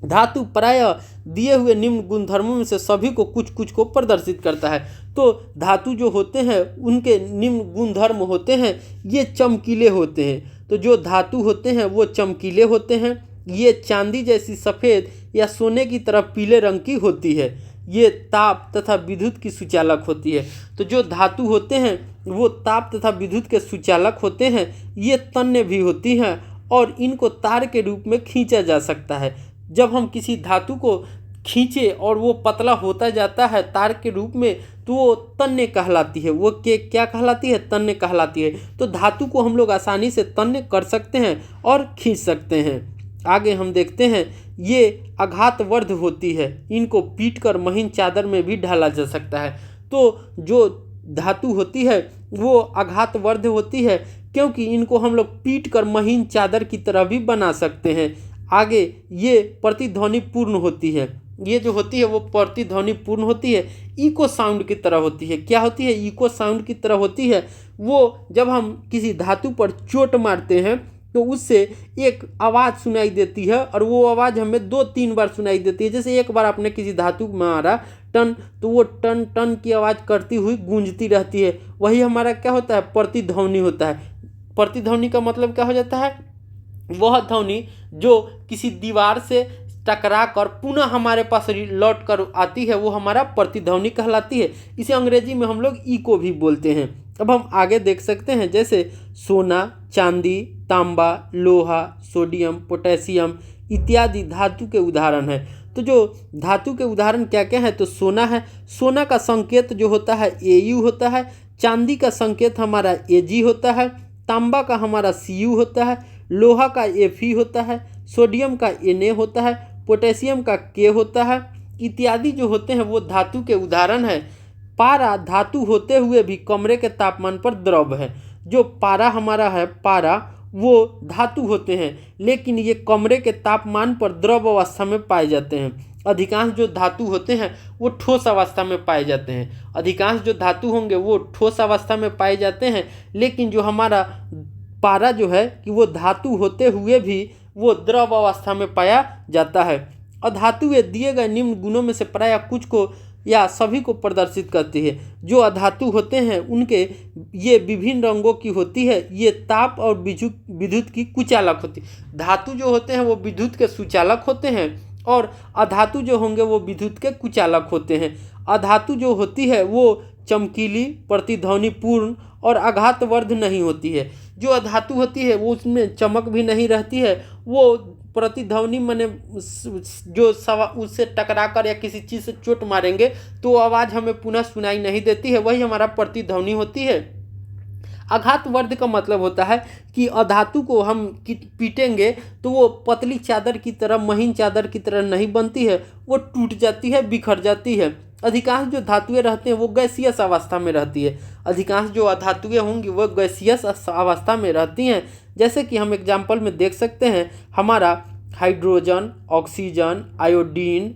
धातु प्रायः दिए हुए निम्न गुणधर्मों में से सभी को कुछ कुछ को प्रदर्शित करता है। तो धातु जो होते हैं उनके निम्न गुणधर्म होते हैं, ये चमकीले होते हैं। तो जो धातु होते हैं वो चमकीले होते हैं। ये चांदी जैसी सफ़ेद या सोने की तरह पीले रंग की होती है। ये ताप तथा विद्युत की सुचालक होती है। तो जो धातु होते हैं वो ताप तथा विद्युत के सुचालक होते हैं। ये तन्य भी होती हैं और इनको तार के रूप में खींचा जा सकता है। जब हम किसी धातु को खींचे और वो पतला होता जाता है तार के रूप में, तो वो तन्य कहलाती है। वो क्या कहलाती है, तन्य कहलाती है। तो धातु को हम लोग आसानी से तन्य कर सकते हैं और खींच सकते हैं। आगे हम देखते हैं, ये आघातवर्ध होती है। इनको पीट कर महीन चादर में भी ढाला जा सकता है। तो जो धातु होती है वो आघातवर्ध होती है क्योंकि इनको हम लोग पीट कर महीन चादर की तरह भी बना सकते हैं। आगे ये प्रतिध्वनि पूर्ण होती है। ये जो होती है वो प्रतिध्वनि पूर्ण होती है, इको साउंड की तरह होती है। क्या होती है, इको साउंड की तरह होती है। वो जब हम किसी धातु पर चोट मारते हैं तो उससे एक आवाज़ सुनाई देती है और वो आवाज़ हमें 2-3 बार सुनाई देती है। जैसे एक बार आपने किसी धातु में मारा टन, तो वो टन टन की आवाज़ करती हुई गूंजती रहती है। वही हमारा क्या होता है, प्रतिध्वनि होता है। प्रतिध्वनि का मतलब क्या हो जाता है, वह ध्वनि जो किसी दीवार से टकरा कर पुनः हमारे पास लौट कर आती है वो हमारा प्रतिध्वनि कहलाती है। इसे अंग्रेजी में हम लोग इको भी बोलते हैं। अब हम आगे देख सकते हैं, जैसे सोना, चांदी, तांबा, लोहा, सोडियम, पोटेशियम इत्यादि धातु के उदाहरण हैं। तो जो धातु के उदाहरण क्या क्या है, तो सोना है। सोना का संकेत जो होता है Au होता है। चांदी का संकेत हमारा Ag होता है। तांबा का हमारा Cu होता है। लोहा का Fe होता है। सोडियम का Na होता है। पोटेशियम का K होता है। इत्यादि जो होते हैं वो धातु के उदाहरण है। पारा धातु होते हुए भी कमरे के तापमान पर द्रव है। जो पारा हमारा है, पारा वो धातु होते हैं, लेकिन ये कमरे के तापमान पर द्रव अवस्था में पाए जाते हैं। अधिकांश जो धातु होते हैं वो ठोस अवस्था में पाए जाते हैं। अधिकांश जो धातु होंगे वो ठोस अवस्था में पाए जाते हैं, लेकिन जो हमारा पारा जो है कि वो धातु होते हुए भी वो द्रव अवस्था में पाया जाता है। अधातुएं दिए गए निम्न गुणों में से प्रायः कुछ को या सभी को प्रदर्शित करती है। जो अधातु होते हैं उनके ये विभिन्न रंगों की होती है। ये ताप और विद्युत की कुचालक होती है। धातु जो होते हैं वो विद्युत के सुचालक होते हैं और अधातु जो होंगे वो विद्युत के कुचालक होते हैं। अधातु जो होती है वो चमकीली, प्रतिध्वनिपूर्ण और आघातवर्ध नहीं होती है। जो अधातु होती है वो उसमें चमक भी नहीं रहती है, वो प्रतिध्वनि माने जो उससे टकरा कर या किसी चीज़ से चोट मारेंगे तो आवाज़ हमें पुनः सुनाई नहीं देती है, वही हमारा प्रतिध्वनि होती है। आघातवर्ध का मतलब होता है कि अधातु को हम पीटेंगे तो वो पतली चादर की तरह, महीन चादर की तरह नहीं बनती है, वो टूट जाती है, बिखर जाती है। अधिकांश जो धातुएं रहते हैं वो गैसियस अवस्था में रहती है। अधिकांश जो अधातुएं होंगी वो गैसियस अवस्था में रहती हैं। जैसे कि हम एग्जाम्पल में देख सकते हैं, हमारा हाइड्रोजन, ऑक्सीजन, आयोडीन,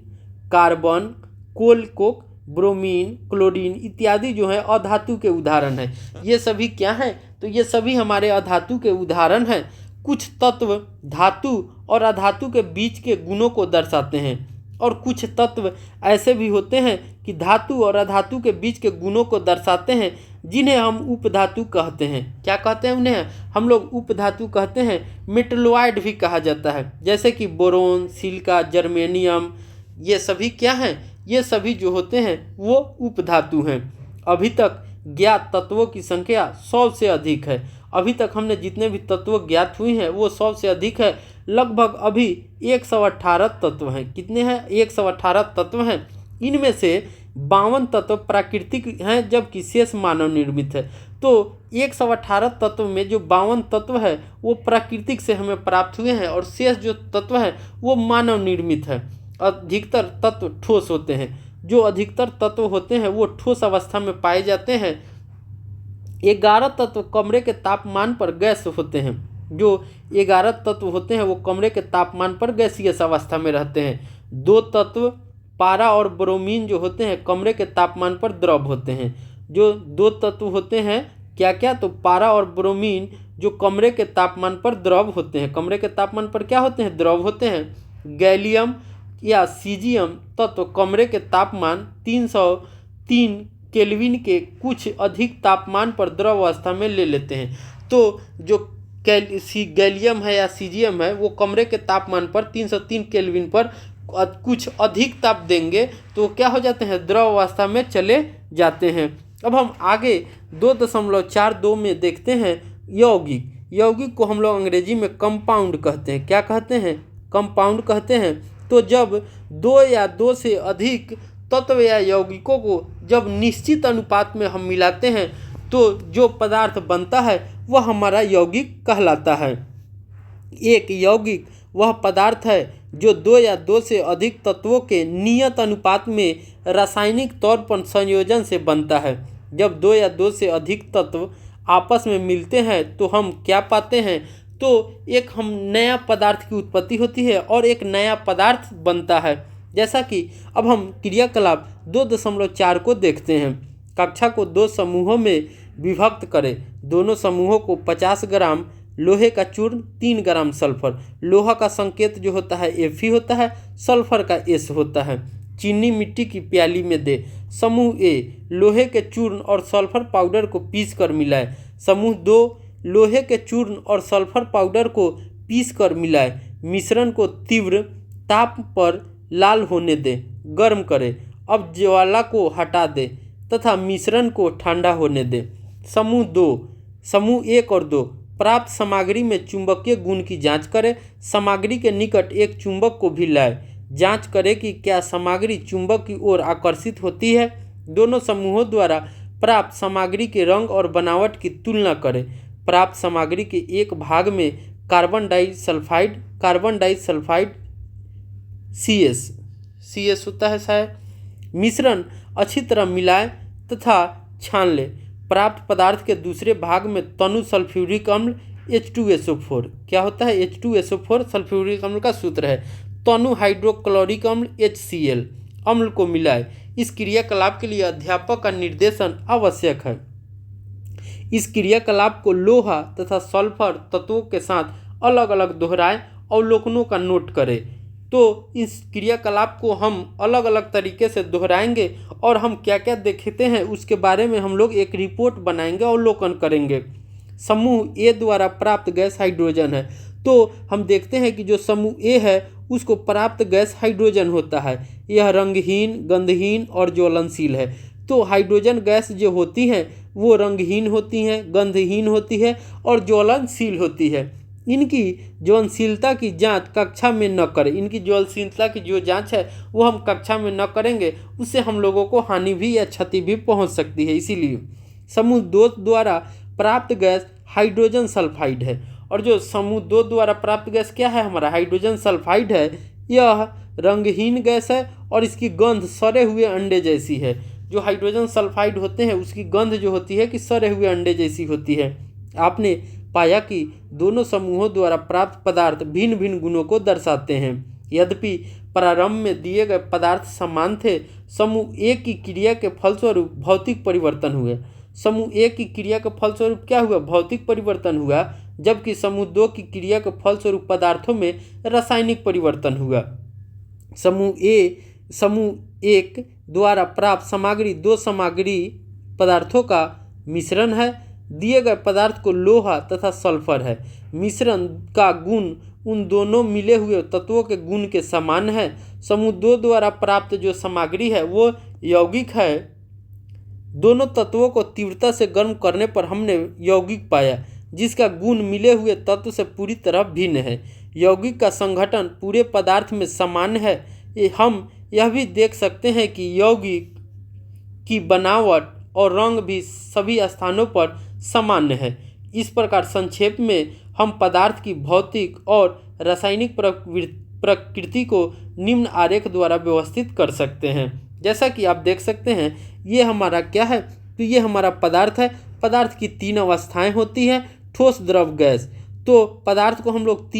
कार्बन, कोल कोक, ब्रोमीन, क्लोरीन इत्यादि जो है अधातु के उदाहरण हैं। ये सभी क्या हैं? तो ये सभी हमारे अधातु के उदाहरण हैं। कुछ तत्व धातु और अधातु के बीच के गुणों को दर्शाते हैं और कुछ तत्व ऐसे भी होते हैं कि धातु और अधातु के बीच के गुणों को दर्शाते हैं, जिन्हें हम उपधातु कहते हैं। क्या कहते हैं उन्हें? हम लोग उपधातु कहते हैं। मेटलोइड भी कहा जाता है, जैसे कि बोरोन, सिलिका, जर्मेनियम, ये सभी क्या हैं? ये सभी जो होते हैं वो उपधातु हैं। अभी तक ज्ञात तत्वों की संख्या 100 से अधिक है। अभी तक हमने जितने भी तत्व ज्ञात हुए हैं वो 100 से अधिक है। लगभग अभी 118 तत्व हैं। कितने हैं? 118 तत्व हैं। इनमें से 52 तत्व प्राकृतिक हैं, जबकि शेष मानव निर्मित है। तो 118 तत्व में जो 52 तत्व है वो प्राकृतिक से हमें प्राप्त हुए हैं और शेष जो तत्व हैं वो मानव निर्मित है। अधिकतर तत्व ठोस होते हैं। जो अधिकतर तत्व होते हैं वो ठोस अवस्था में पाए जाते हैं। 11 तत्व कमरे के तापमान पर गैस होते हैं। जो 11 तत्व होते हैं वो कमरे के तापमान पर गैसीय अवस्था में रहते हैं। 2 तत्व पारा और ब्रोमीन जो होते हैं कमरे के तापमान पर द्रव होते हैं। जो 2 तत्व होते हैं क्या क्या? तो पारा और ब्रोमीन जो कमरे के तापमान पर द्रव होते हैं। कमरे के तापमान पर क्या होते हैं? द्रव होते हैं। गैलियम या सीजियम तत्व कमरे के तापमान 303 केल्विन के कुछ अधिक तापमान पर द्रव अवस्था में ले लेते हैं। तो जो गैलियम है या सीजियम है वो कमरे के तापमान पर 303 केल्विन पर कुछ अधिक ताप देंगे तो क्या हो जाते हैं? द्रव अवस्था में चले जाते हैं। अब हम आगे 2.42 में देखते हैं यौगिक। यौगिक को हम लोग अंग्रेजी में कंपाउंड कहते हैं। क्या कहते हैं? कंपाउंड कहते हैं। तो जब 2 या 2 से अधिक तत्व या यौगिकों को जब निश्चित अनुपात में हम मिलाते हैं तो जो पदार्थ बनता है वह हमारा यौगिक कहलाता है। एक यौगिक वह पदार्थ है जो 2 या 2 से अधिक तत्वों के नियत अनुपात में रासायनिक तौर पर संयोजन से बनता है। जब 2 या 2 से अधिक तत्व आपस में मिलते हैं तो हम क्या पाते हैं? तो एक हम नया पदार्थ की उत्पत्ति होती है और एक नया पदार्थ बनता है। जैसा कि अब हम क्रियाकलाप 2.4 को देखते हैं। कक्षा को 2 समूहों में विभक्त करें। दोनों समूहों को 50 ग्राम लोहे का चूर्ण, 3 ग्राम सल्फर। लोहा का संकेत जो होता है Fe होता है, सल्फर का S होता है। चीनी मिट्टी की प्याली में दे। समूह ए लोहे के चूर्ण और सल्फर पाउडर को पीस कर मिलाए। समूह 2 लोहे के चूर्ण और सल्फर पाउडर को पीस कर मिलाए। मिश्रण को तीव्र ताप पर लाल होने दे, गर्म करें। अब ज्वाला को हटा दे तथा मिश्रण को ठंडा होने दे। समूह 1 और 2 प्राप्त सामग्री में चुंबकीय गुण की जांच करें। सामग्री के निकट एक चुंबक को भी लाए। जांच करें कि क्या सामग्री चुंबक की ओर आकर्षित होती है। दोनों समूहों द्वारा प्राप्त सामग्री के रंग और बनावट की तुलना करें। प्राप्त सामग्री के एक भाग में कार्बन डाइसल्फाइड CS होता है शायद। मिश्रण अच्छी तरह मिलाएं तथा छान लें। प्राप्त पदार्थ के दूसरे भाग में तनु सल्फ्यूरिक अम्ल H2SO4, क्या होता है H2SO4 सल्फ्यूरिक अम्ल का सूत्र है। तनु हाइड्रोक्लोरिक अम्ल HCl अम्ल को मिलाए। इस क्रियाकलाप के लिए अध्यापक का निर्देशन आवश्यक है। इस क्रियाकलाप को लोहा तथा सल्फर तत्वों के साथ अलग अलग दोहराएं, अवलोकनों का नोट करें। तो इस क्रियाकलाप को हम अलग अलग तरीके से दोहराएंगे और हम क्या क्या देखते हैं उसके बारे में हम लोग एक रिपोर्ट बनाएंगे, अवलोकन करेंगे। समूह ए द्वारा प्राप्त गैस हाइड्रोजन है, तो हम देखते हैं कि जो समूह ए है उसको प्राप्त गैस हाइड्रोजन होता है। यह रंगहीन, गंधहीन और ज्वलनशील है। तो हाइड्रोजन गैस जो होती हैं वो रंगहीन होती हैं, गंधहीन होती है और ज्वलनशील होती है। इनकी ज्वलनशीलता की जांच कक्षा में न करें। इनकी ज्वलनशीलता की जो जांच है वो हम कक्षा में न करेंगे, उससे हम लोगों को हानि भी या क्षति भी पहुंच सकती है। इसीलिए समूह 2 द्वारा प्राप्त गैस हाइड्रोजन सल्फाइड है। और जो समूह 2 द्वारा प्राप्त गैस क्या है, हमारा हाइड्रोजन सल्फाइड है। यह रंगहीन गैस है और इसकी गंध सड़े हुए अंडे जैसी है। जो हाइड्रोजन सल्फाइड होते हैं उसकी गंध जो होती है कि सड़े हुए अंडे जैसी होती है। आपने पाया कि दोनों समूहों द्वारा प्राप्त पदार्थ भिन्न भिन्न गुणों को दर्शाते हैं। यद्यपि प्रारंभ में दिए गए पदार्थ समान थे, समूह ए की क्रिया के फलस्वरूप भौतिक परिवर्तन हुए। समूह ए की क्रिया के फलस्वरूप क्या हुआ, भौतिक परिवर्तन हुआ, जबकि समूह 2 की क्रिया के फलस्वरूप पदार्थों में रासायनिक परिवर्तन हुआ। समूह 1 द्वारा प्राप्त सामग्री 2 सामग्री पदार्थों का मिश्रण है। दिए गए पदार्थ को लोहा तथा सल्फर है। मिश्रण का गुण उन दोनों मिले हुए तत्वों के गुण के समान है। समूह 2 द्वारा प्राप्त जो सामग्री है वो यौगिक है। दोनों तत्वों को तीव्रता से गर्म करने पर हमने यौगिक पाया, जिसका गुण मिले हुए तत्व से पूरी तरह भिन्न है। यौगिक का संघटन पूरे पदार्थ में समान है। हम यह भी देख सकते हैं कि यौगिक की बनावट और रंग भी सभी स्थानों पर सामान्य है। इस प्रकार संक्षेप में हम पदार्थ की भौतिक और रासायनिक प्रकृति को निम्न आरेख द्वारा व्यवस्थित कर सकते हैं। जैसा कि आप देख सकते हैं ये हमारा क्या है, तो ये हमारा पदार्थ है। पदार्थ की 3 अवस्थाएं होती हैं, ठोस, द्रव, गैस। तो पदार्थ को हम लोग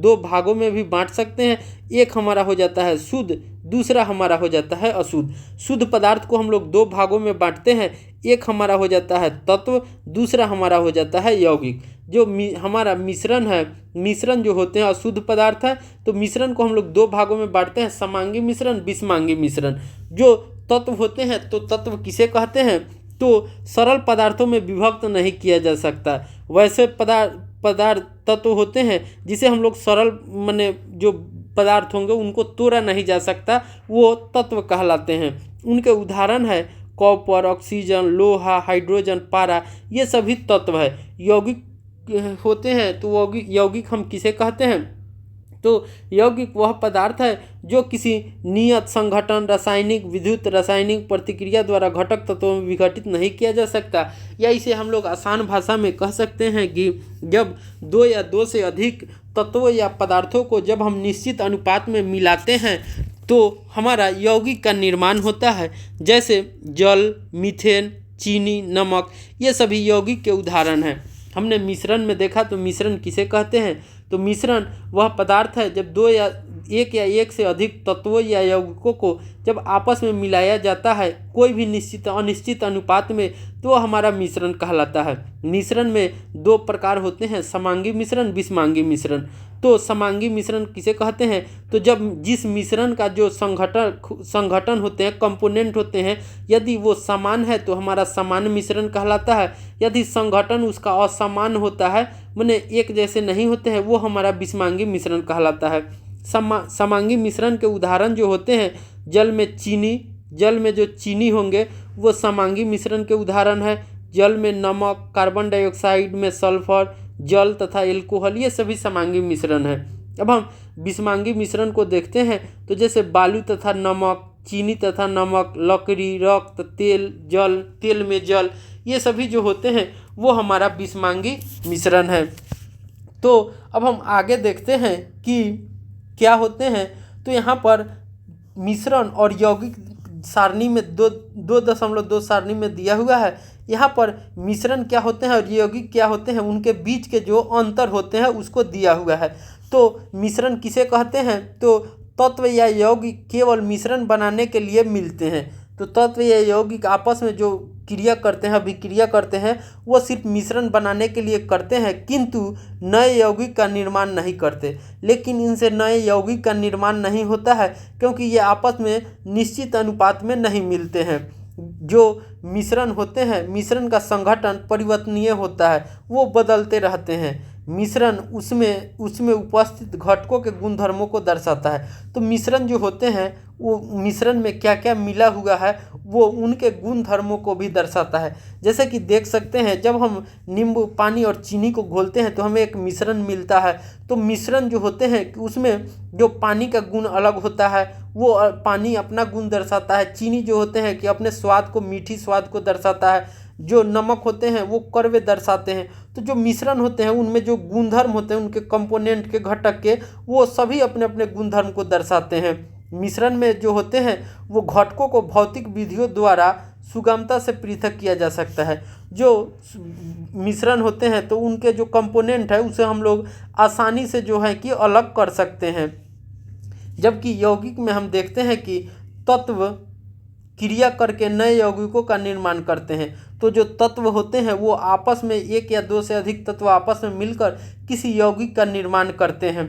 2 भागों में भी बांट सकते हैं। एक हमारा हो जाता है शुद्ध, दूसरा हमारा हो जाता है अशुद्ध। शुद्ध पदार्थ को हम लोग 2 भागों में बांटते हैं। एक हमारा हो जाता है तत्व, दूसरा हमारा हो जाता है यौगिक। जो हमारा मिश्रण है, मिश्रण जो होते हैं अशुद्ध पदार्थ है, तो मिश्रण को हम लोग 2 भागों में बांटते हैं, समांगी मिश्रण, विषमांगी मिश्रण। जो तत्व होते हैं, तो तत्व किसे कहते हैं, तो सरल पदार्थों में विभक्त नहीं किया जा सकता। वैसे पदार्थ तत्व होते हैं जिसे हम लोग सरल माने जो पदार्थ होंगे उनको तोड़ा नहीं जा सकता, वो तत्व कहलाते हैं। उनके उदाहरण है कॉपर, ऑक्सीजन, लोहा, हाइड्रोजन, पारा, ये सभी तत्व है। यौगिक होते हैं, तो यौगिक हम किसे कहते हैं, तो यौगिक वह पदार्थ है जो किसी नियत संघटन, रासायनिक, विद्युत रासायनिक प्रतिक्रिया द्वारा घटक तत्वों में विघटित नहीं किया जा सकता। या इसे हम लोग आसान भाषा में कह सकते हैं कि जब 2 या 2 से अधिक तत्वों या पदार्थों को जब हम निश्चित अनुपात में मिलाते हैं तो हमारा यौगिक का निर्माण होता है। जैसे जल, मीथेन, चीनी, नमक, ये सभी यौगिक के उदाहरण हैं। हमने मिश्रण में देखा, तो मिश्रण किसे कहते हैं, तो मिश्रण वह पदार्थ है जब 2 या 1 से अधिक तत्वों या यौगिकों को जब आपस में मिलाया जाता है कोई भी निश्चित अनिश्चित अनुपात में, तो हमारा मिश्रण कहलाता है। मिश्रण में 2 प्रकार होते हैं, समांगी मिश्रण, विषमांगी मिश्रण। तो समांगी मिश्रण किसे कहते हैं, तो जब जिस मिश्रण का जो संघटन होते हैं, कंपोनेंट होते हैं, यदि वो समान है तो हमारा समान मिश्रण कहलाता है। यदि संघटन उसका असमान होता है, माने एक जैसे नहीं होते हैं, वो हमारा विषमांगी मिश्रण कहलाता है। समांगी मिश्रण के उदाहरण जो होते हैं, जल में जो चीनी होंगे वो समांगी मिश्रण के उदाहरण है। जल में नमक, कार्बन डाइऑक्साइड में सल्फर, जल तथा एल्कोहल, ये सभी समांगी मिश्रण है। अब हम विषमांगी मिश्रण को देखते हैं, तो जैसे बालू तथा नमक, चीनी तथा नमक, लकड़ी, रक्त, तेल में जल, ये सभी जो होते हैं वो हमारा विषमांगी मिश्रण है। तो अब हम आगे देखते हैं कि क्या होते हैं, तो यहाँ पर मिश्रण और यौगिक सारणी में 2.2 सारणी में दिया हुआ है। यहाँ पर मिश्रण क्या होते हैं और यौगिक क्या होते हैं, उनके बीच के जो अंतर होते हैं उसको दिया हुआ है। तो मिश्रण किसे कहते हैं, तो तत्व या यौगिक केवल मिश्रण बनाने के लिए मिलते हैं। तो तत्व या यौगिक आपस में जो क्रिया करते हैं, अभिक्रिया करते हैं, वो सिर्फ मिश्रण बनाने के लिए करते हैं, किंतु नए यौगिक का निर्माण नहीं करते। लेकिन इनसे नए यौगिक का निर्माण नहीं होता है क्योंकि ये आपस में निश्चित अनुपात में नहीं मिलते हैं। जो मिश्रण होते हैं, मिश्रण का संघटन परिवर्तनीय होता है, वो बदलते रहते हैं। मिश्रण उसमें उपस्थित घटकों के गुणधर्मों को दर्शाता है। तो मिश्रण जो होते हैं वो मिश्रण में क्या क्या मिला हुआ है वो उनके गुण धर्मों को भी दर्शाता है। जैसे कि देख सकते हैं, जब हम नींबू पानी और चीनी को घोलते हैं तो हमें एक मिश्रण मिलता है। तो मिश्रण जो होते हैं उसमें जो पानी का गुण अलग होता है, वो पानी अपना गुण दर्शाता है। चीनी जो होते हैं कि अपने स्वाद को, मीठी स्वाद को दर्शाता है। जो नमक होते हैं वो कड़वे दर्शाते हैं। तो जो मिश्रण होते हैं उनमें जो गुणधर्म होते हैं, उनके कंपोनेंट के, घटक के, वो सभी अपने अपने गुणधर्म को दर्शाते हैं। मिश्रण में जो होते हैं वो घटकों को भौतिक विधियों द्वारा सुगमता से पृथक किया जा सकता है। जो मिश्रण होते हैं तो उनके जो कंपोनेंट है उसे हम लोग आसानी से जो है कि अलग कर सकते हैं। जबकि यौगिक में हम देखते हैं कि तत्व क्रिया करके नए यौगिकों का निर्माण करते हैं। तो जो तत्व होते हैं वो आपस में एक या दो से अधिक तत्व आपस में मिलकर किसी यौगिक का निर्माण करते हैं।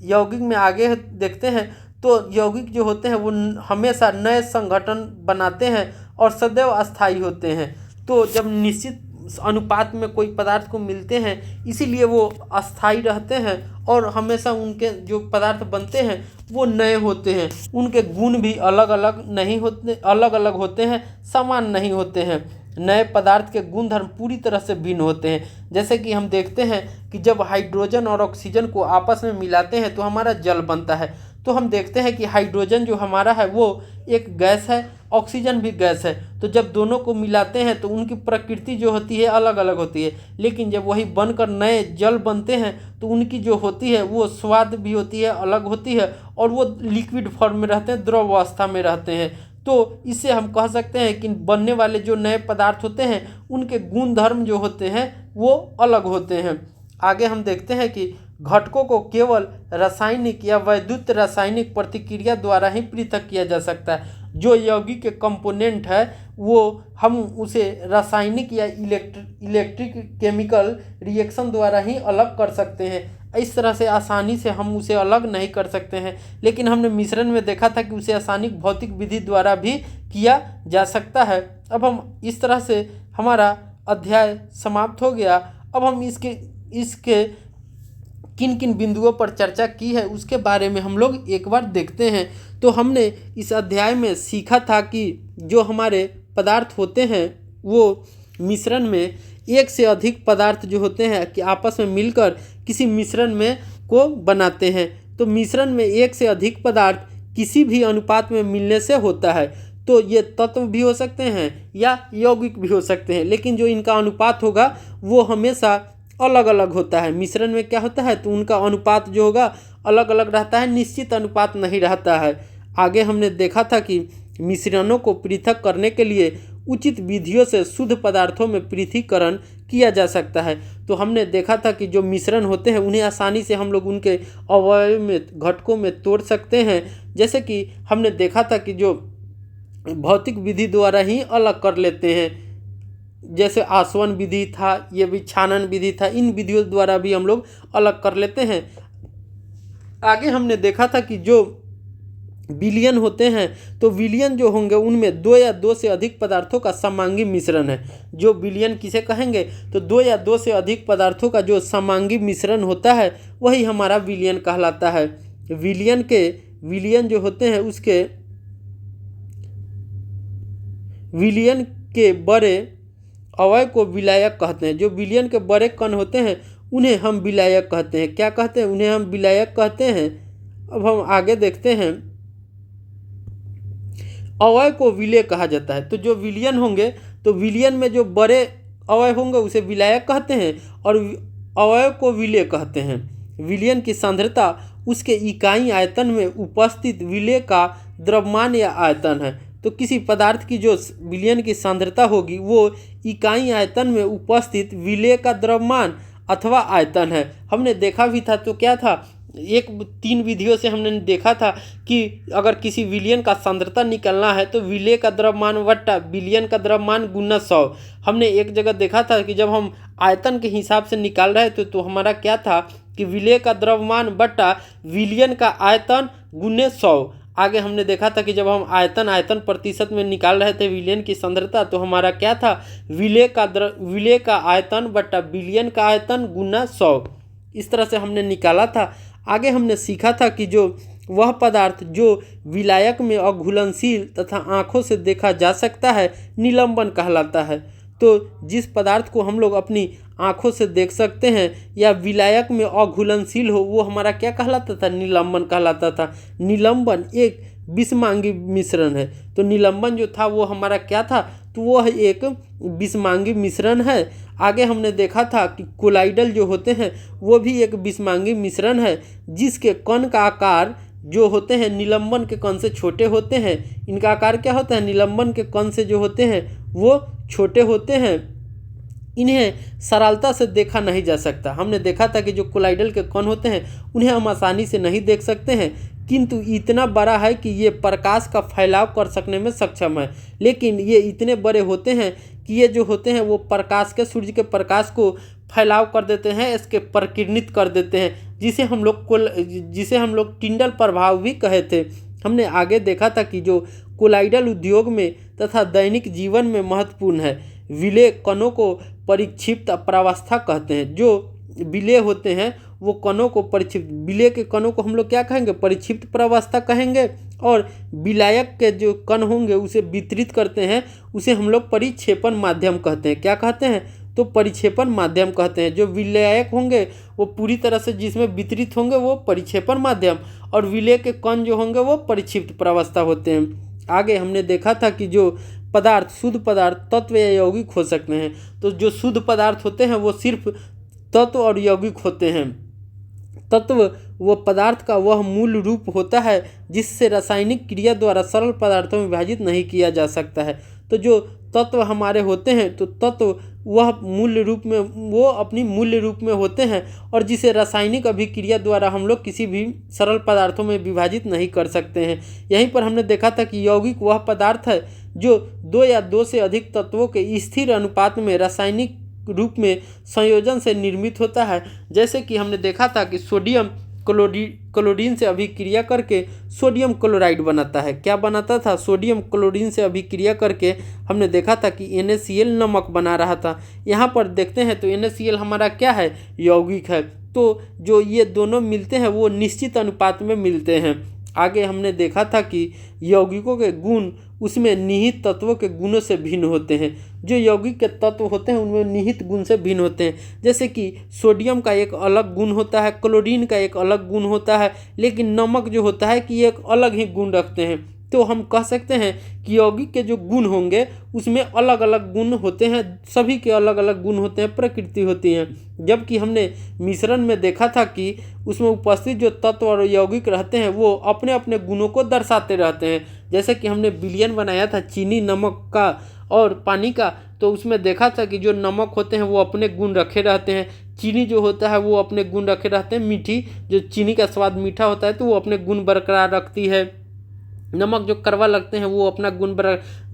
यौगिक में आगे देखते हैं तो यौगिक जो होते हैं वो हमेशा नए संगठन बनाते हैं और सदैव अस्थायी होते हैं। तो जब निश्चित अनुपात में कोई पदार्थ को मिलते हैं इसीलिए वो अस्थायी रहते हैं और हमेशा उनके जो पदार्थ बनते हैं वो नए होते हैं। उनके गुण भी अलग अलग नहीं होते, अलग अलग होते हैं, समान नहीं होते हैं। नए पदार्थ के गुणधर्म पूरी तरह से भिन्न होते हैं। जैसे कि हम देखते हैं कि जब हाइड्रोजन और ऑक्सीजन को आपस में मिलाते हैं तो हमारा जल बनता है। तो हम देखते हैं कि हाइड्रोजन जो हमारा है वो एक गैस है, ऑक्सीजन भी गैस है। तो जब दोनों को मिलाते हैं तो उनकी प्रकृति जो होती है अलग अलग होती है। लेकिन जब वही बनकर नए जल बनते हैं तो उनकी जो होती है वो स्वाद भी होती है, अलग होती है, और वो लिक्विड फॉर्म में रहते हैं, द्रव अवस्था में रहते हैं। तो इससे हम कह सकते हैं कि बनने वाले जो नए पदार्थ होते हैं उनके गुण धर्म जो होते हैं वो अलग होते हैं। आगे हम देखते हैं कि घटकों को केवल रासायनिक या वैद्युत रासायनिक प्रतिक्रिया द्वारा ही पृथक किया जा सकता है। जो यौगिक के कंपोनेंट है वो हम उसे रासायनिक या इलेक्ट्रिक केमिकल रिएक्शन द्वारा ही अलग कर सकते हैं। इस तरह से आसानी से हम उसे अलग नहीं कर सकते हैं। लेकिन हमने मिश्रण में देखा था कि उसे आसानी भौतिक विधि द्वारा भी किया जा सकता है। अब हम इस तरह से हमारा अध्याय समाप्त हो गया। अब हम इसके किन किन बिंदुओं पर चर्चा की है उसके बारे में हम लोग एक बार देखते हैं। तो हमने इस अध्याय में सीखा था कि जो हमारे पदार्थ होते हैं वो मिश्रण में एक से अधिक पदार्थ जो होते हैं कि आपस में मिलकर किसी मिश्रण में को बनाते हैं। तो मिश्रण में एक से अधिक पदार्थ किसी भी अनुपात में मिलने से होता है। तो ये तत्व भी हो सकते हैं या यौगिक भी हो सकते हैं, लेकिन जो इनका अनुपात होगा वो हमेशा अलग अलग होता है। मिश्रण में क्या होता है तो उनका अनुपात जो होगा अलग अलग रहता है, निश्चित अनुपात नहीं रहता है। आगे हमने देखा था कि मिश्रणों को पृथक करने के लिए उचित विधियों से शुद्ध पदार्थों में पृथक्करण किया जा सकता है। तो हमने देखा था कि जो मिश्रण होते हैं उन्हें आसानी से हम लोग उनके अवयव में, घटकों में तोड़ सकते हैं। जैसे कि हमने देखा था कि जो भौतिक विधि द्वारा ही अलग कर लेते हैं, जैसे आसवन विधि था, ये भी छानन विधि था, इन विधियों द्वारा भी हम लोग अलग कर लेते हैं। आगे हमने देखा था कि जो विलयन होते हैं तो विलयन जो होंगे उनमें दो या दो से अधिक पदार्थों का समांगी मिश्रण है। जो विलयन किसे कहेंगे तो दो या दो से अधिक पदार्थों का जो समांगी मिश्रण होता है वही हमारा विलयन कहलाता है। विलयन जो होते हैं उसके विलयन के बड़े अवयव को विलायक कहते हैं। जो विलयन के बड़े कण होते हैं उन्हें हम विलायक कहते हैं। क्या कहते हैं? उन्हें हम विलायक कहते हैं। अब हम आगे देखते हैं, अवयव को विलेय कहा जाता है। तो जो विलयन होंगे तो विलयन में जो बड़े अवयव होंगे उसे विलायक कहते हैं और अवयव को विलेय कहते हैं। विलयन की सांद्रता उसके इकाई आयतन में उपस्थित विलेय का द्रव्यमान या आयतन है। तो किसी पदार्थ की जो विलयन की सांद्रता होगी वो इकाई आयतन में उपस्थित विलेय का द्रव्यमान अथवा आयतन है। हमने देखा भी था, तो क्या था, 3 विधियों से हमने देखा था कि अगर किसी विलयन का सांद्रता निकालना है तो विलेय का द्रव्यमान वट्टा विलयन का द्रव्यमान गुना 100। हमने एक जगह देखा था कि जब हम आयतन के हिसाब से निकाल रहे थे तो हमारा क्या था कि विलेय का द्रव्यमान बट्टा विलयन का आयतन गुने 100। आगे हमने देखा था कि जब हम आयतन प्रतिशत में निकाल रहे थे विलयन की सांद्रता तो हमारा क्या था, विलेय का आयतन बट्टा विलयन का आयतन गुना 100। इस तरह से हमने निकाला था। आगे हमने सीखा था कि जो वह पदार्थ जो विलायक में अघुलनशील तथा आँखों से देखा जा सकता है निलंबन कहलाता है। तो जिस पदार्थ को हम लोग अपनी आँखों से देख सकते हैं या विलायक में अघुलनशील हो वो हमारा क्या कहलाता था, निलंबन कहलाता था। निलंबन एक विषमांगी मिश्रण है। तो निलंबन जो था वो हमारा क्या था, तो वह एक विषमांगी मिश्रण है। आगे हमने देखा था कि कोलाइडल जो होते हैं वो भी एक विषमांगी मिश्रण है जिसके कण का आकार जो होते हैं निलंबन के कण से छोटे होते हैं। इनका आकार क्या होता है, निलंबन के कण से जो होते हैं वो छोटे होते हैं। इन्हें सरलता से देखा नहीं जा सकता। हमने देखा था कि जो कोलाइडल के कण होते हैं उन्हें हम आसानी से नहीं देख सकते हैं, किंतु इतना बड़ा है कि ये प्रकाश का फैलाव कर सकने में सक्षम है। लेकिन ये इतने बड़े होते हैं कि ये जो होते हैं वो प्रकाश के, सूर्य के प्रकाश को फैलाव कर देते हैं, इसके प्रकीर्णित कर देते हैं, जिसे हम लोग टिंडल प्रभाव भी कहे थे। हमने आगे देखा था कि जो कोलाइडल उद्योग में तथा दैनिक जीवन में महत्वपूर्ण है। विलेय कणों को परिक्षिप्त प्रावस्था कहते हैं। जो विलेय होते हैं वो कणों को परिक्षिप्त, विलेय के कणों को हम लोग क्या कहेंगे, परिक्षिप्त प्रावस्था कहेंगे। और विलायक के जो कण होंगे उसे वितरित करते हैं, उसे हम लोग परिक्षेपण माध्यम कहते हैं। क्या कहते हैं, तो परिक्षेपण माध्यम कहते हैं। जो विलायक होंगे वो पूरी तरह से जिसमें वितरित होंगे वो परिक्षेपण माध्यम, और विलेय के कण जो होंगे वो परिक्षिप्त प्रावस्था होते हैं। आगे हमने देखा था कि जो पदार्थ, शुद्ध पदार्थ तत्व या यौगिक हो सकते हैं। तो जो शुद्ध पदार्थ होते हैं वो सिर्फ तत्व और यौगिक होते हैं। तत्व वो पदार्थ का वह मूल रूप होता है जिससे रासायनिक क्रिया द्वारा सरल पदार्थों में विभाजित नहीं किया जा सकता है। तो जो तत्व हमारे होते हैं तो तत्व वह मूल्य रूप में, वो अपनी मूल्य रूप में होते हैं और जिसे रासायनिक अभिक्रिया द्वारा हम लोग किसी भी सरल पदार्थों में विभाजित नहीं कर सकते हैं। यहीं पर हमने देखा था कि यौगिक वह पदार्थ है जो 2 या 2 से अधिक तत्वों के स्थिर अनुपात में रासायनिक रूप में संयोजन से निर्मित होता है। जैसे कि हमने देखा था कि सोडियम क्लोरीन से अभिक्रिया करके सोडियम क्लोराइड बनाता है। क्या बनाता था, सोडियम क्लोरीन से अभिक्रिया करके हमने देखा था कि NaCl नमक बना रहा था। यहाँ पर देखते हैं तो NaCl हमारा क्या है, यौगिक है। तो जो ये दोनों मिलते हैं वो निश्चित अनुपात में मिलते हैं। आगे हमने देखा था कि यौगिकों के गुण उसमें निहित तत्वों के गुणों से भिन्न होते हैं। जो यौगिक के तत्व होते हैं उनमें निहित गुण से भिन्न होते हैं। जैसे कि सोडियम का एक अलग गुण होता है, क्लोरीन का एक अलग गुण होता है, लेकिन नमक जो होता है कि एक अलग ही गुण रखते हैं। तो हम कह सकते हैं कि यौगिक के जो गुण होंगे उसमें अलग अलग गुण होते हैं, सभी के अलग अलग गुण होते हैं, प्रकृति होती है। जबकि हमने मिश्रण में देखा था कि उसमें उपस्थित जो तत्व और यौगिक रहते हैं वो अपने अपने गुणों को दर्शाते रहते हैं। जैसे कि हमने विलयन बनाया था चीनी, नमक का और पानी का, तो उसमें देखा था कि जो नमक होते हैं वो अपने गुण रखे रहते हैं, चीनी जो होता है वो अपने गुण रखे रहते हैं, मीठी, जो चीनी का स्वाद मीठा होता है तो वो अपने गुण बरकरार रखती है। नमक जो कड़वा लगते हैं वो अपना गुण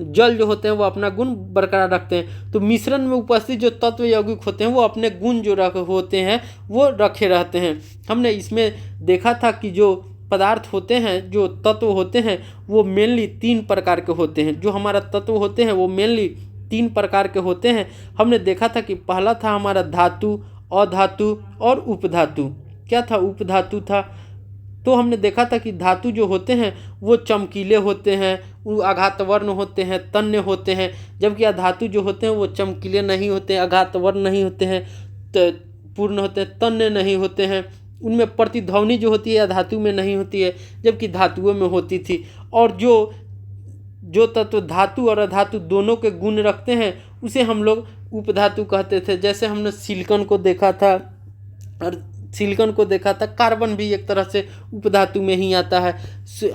जल जो होते हैं वो अपना गुण बरकरार रखते हैं। तो मिश्रण में उपस्थित जो तत्व यौगिक होते हैं वो अपने गुण जो होते हैं वो रखे रहते हैं। हमने इसमें देखा था कि जो पदार्थ होते हैं, जो तत्व होते हैं वो मेनली 3 प्रकार के होते हैं। जो हमारा तत्व होते हैं वो मेनली 3 प्रकार के होते हैं। हमने देखा था कि पहला था हमारा धातु, अधातु और उपधातु। क्या था, उपधातु था। तो हमने देखा था कि धातु जो होते हैं वो चमकीले होते हैं, वो आघातवर्ण होते हैं, तन्य होते हैं, जबकि अधातु जो होते हैं वो चमकीले नहीं होते हैं, आघातवर्ण नहीं होते हैं, पूर्ण होते हैं, तन्य नहीं होते हैं। उनमें प्रतिध्वनि जो होती है धातु में नहीं होती है, जबकि धातुओं में होती थी। और जो तत्व धातु और अधातु दोनों के गुण रखते हैं उसे हम लोग उपधातु कहते थे। जैसे हमने सिलिकॉन को देखा था, और सिलिकॉन को देखा था, कार्बन भी एक तरह से उपधातु में ही आता है।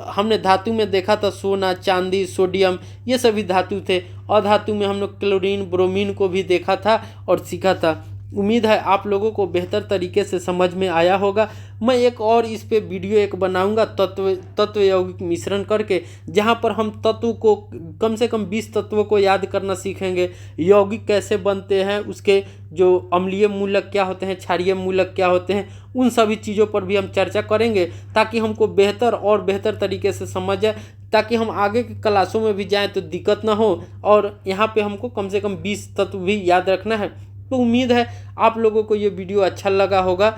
हमने धातु में देखा था सोना, चांदी, सोडियम, ये सभी धातु थे। अधातु में हम लोग क्लोरीन, ब्रोमीन को भी देखा था और सीखा था। उम्मीद है आप लोगों को बेहतर तरीके से समझ में आया होगा। मैं एक और इस पे वीडियो एक बनाऊंगा तत्व यौगिक मिश्रण करके, जहां पर हम तत्व को कम से कम 20 तत्वों को याद करना सीखेंगे। यौगिक कैसे बनते हैं, उसके जो अम्लीय मूलक क्या होते हैं, क्षारीय मूलक क्या होते हैं, उन सभी चीज़ों पर भी हम चर्चा करेंगे, ताकि हमको बेहतर और बेहतर तरीके से समझ आए, ताकि हम आगे की क्लासों में भी जाएँ तो दिक्कत ना हो। और यहाँ पे हमको कम से कम 20 तत्व भी याद रखना है। तो उम्मीद है आप लोगों को ये वीडियो अच्छा लगा होगा,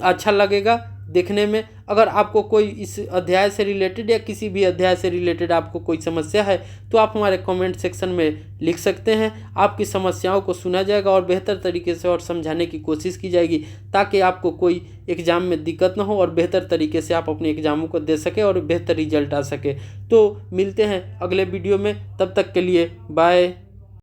अच्छा लगेगा देखने में। अगर आपको कोई इस अध्याय से रिलेटेड या किसी भी अध्याय से रिलेटेड आपको कोई समस्या है तो आप हमारे कमेंट सेक्शन में लिख सकते हैं। आपकी समस्याओं को सुना जाएगा और बेहतर तरीके से और समझाने की कोशिश की जाएगी, ताकि आपको कोई एग्ज़ाम में दिक्कत ना हो और बेहतर तरीके से आप अपने एग्ज़ामों को दे सके और बेहतर रिजल्ट आ सके। तो मिलते हैं अगले वीडियो में, तब तक के लिए बाय।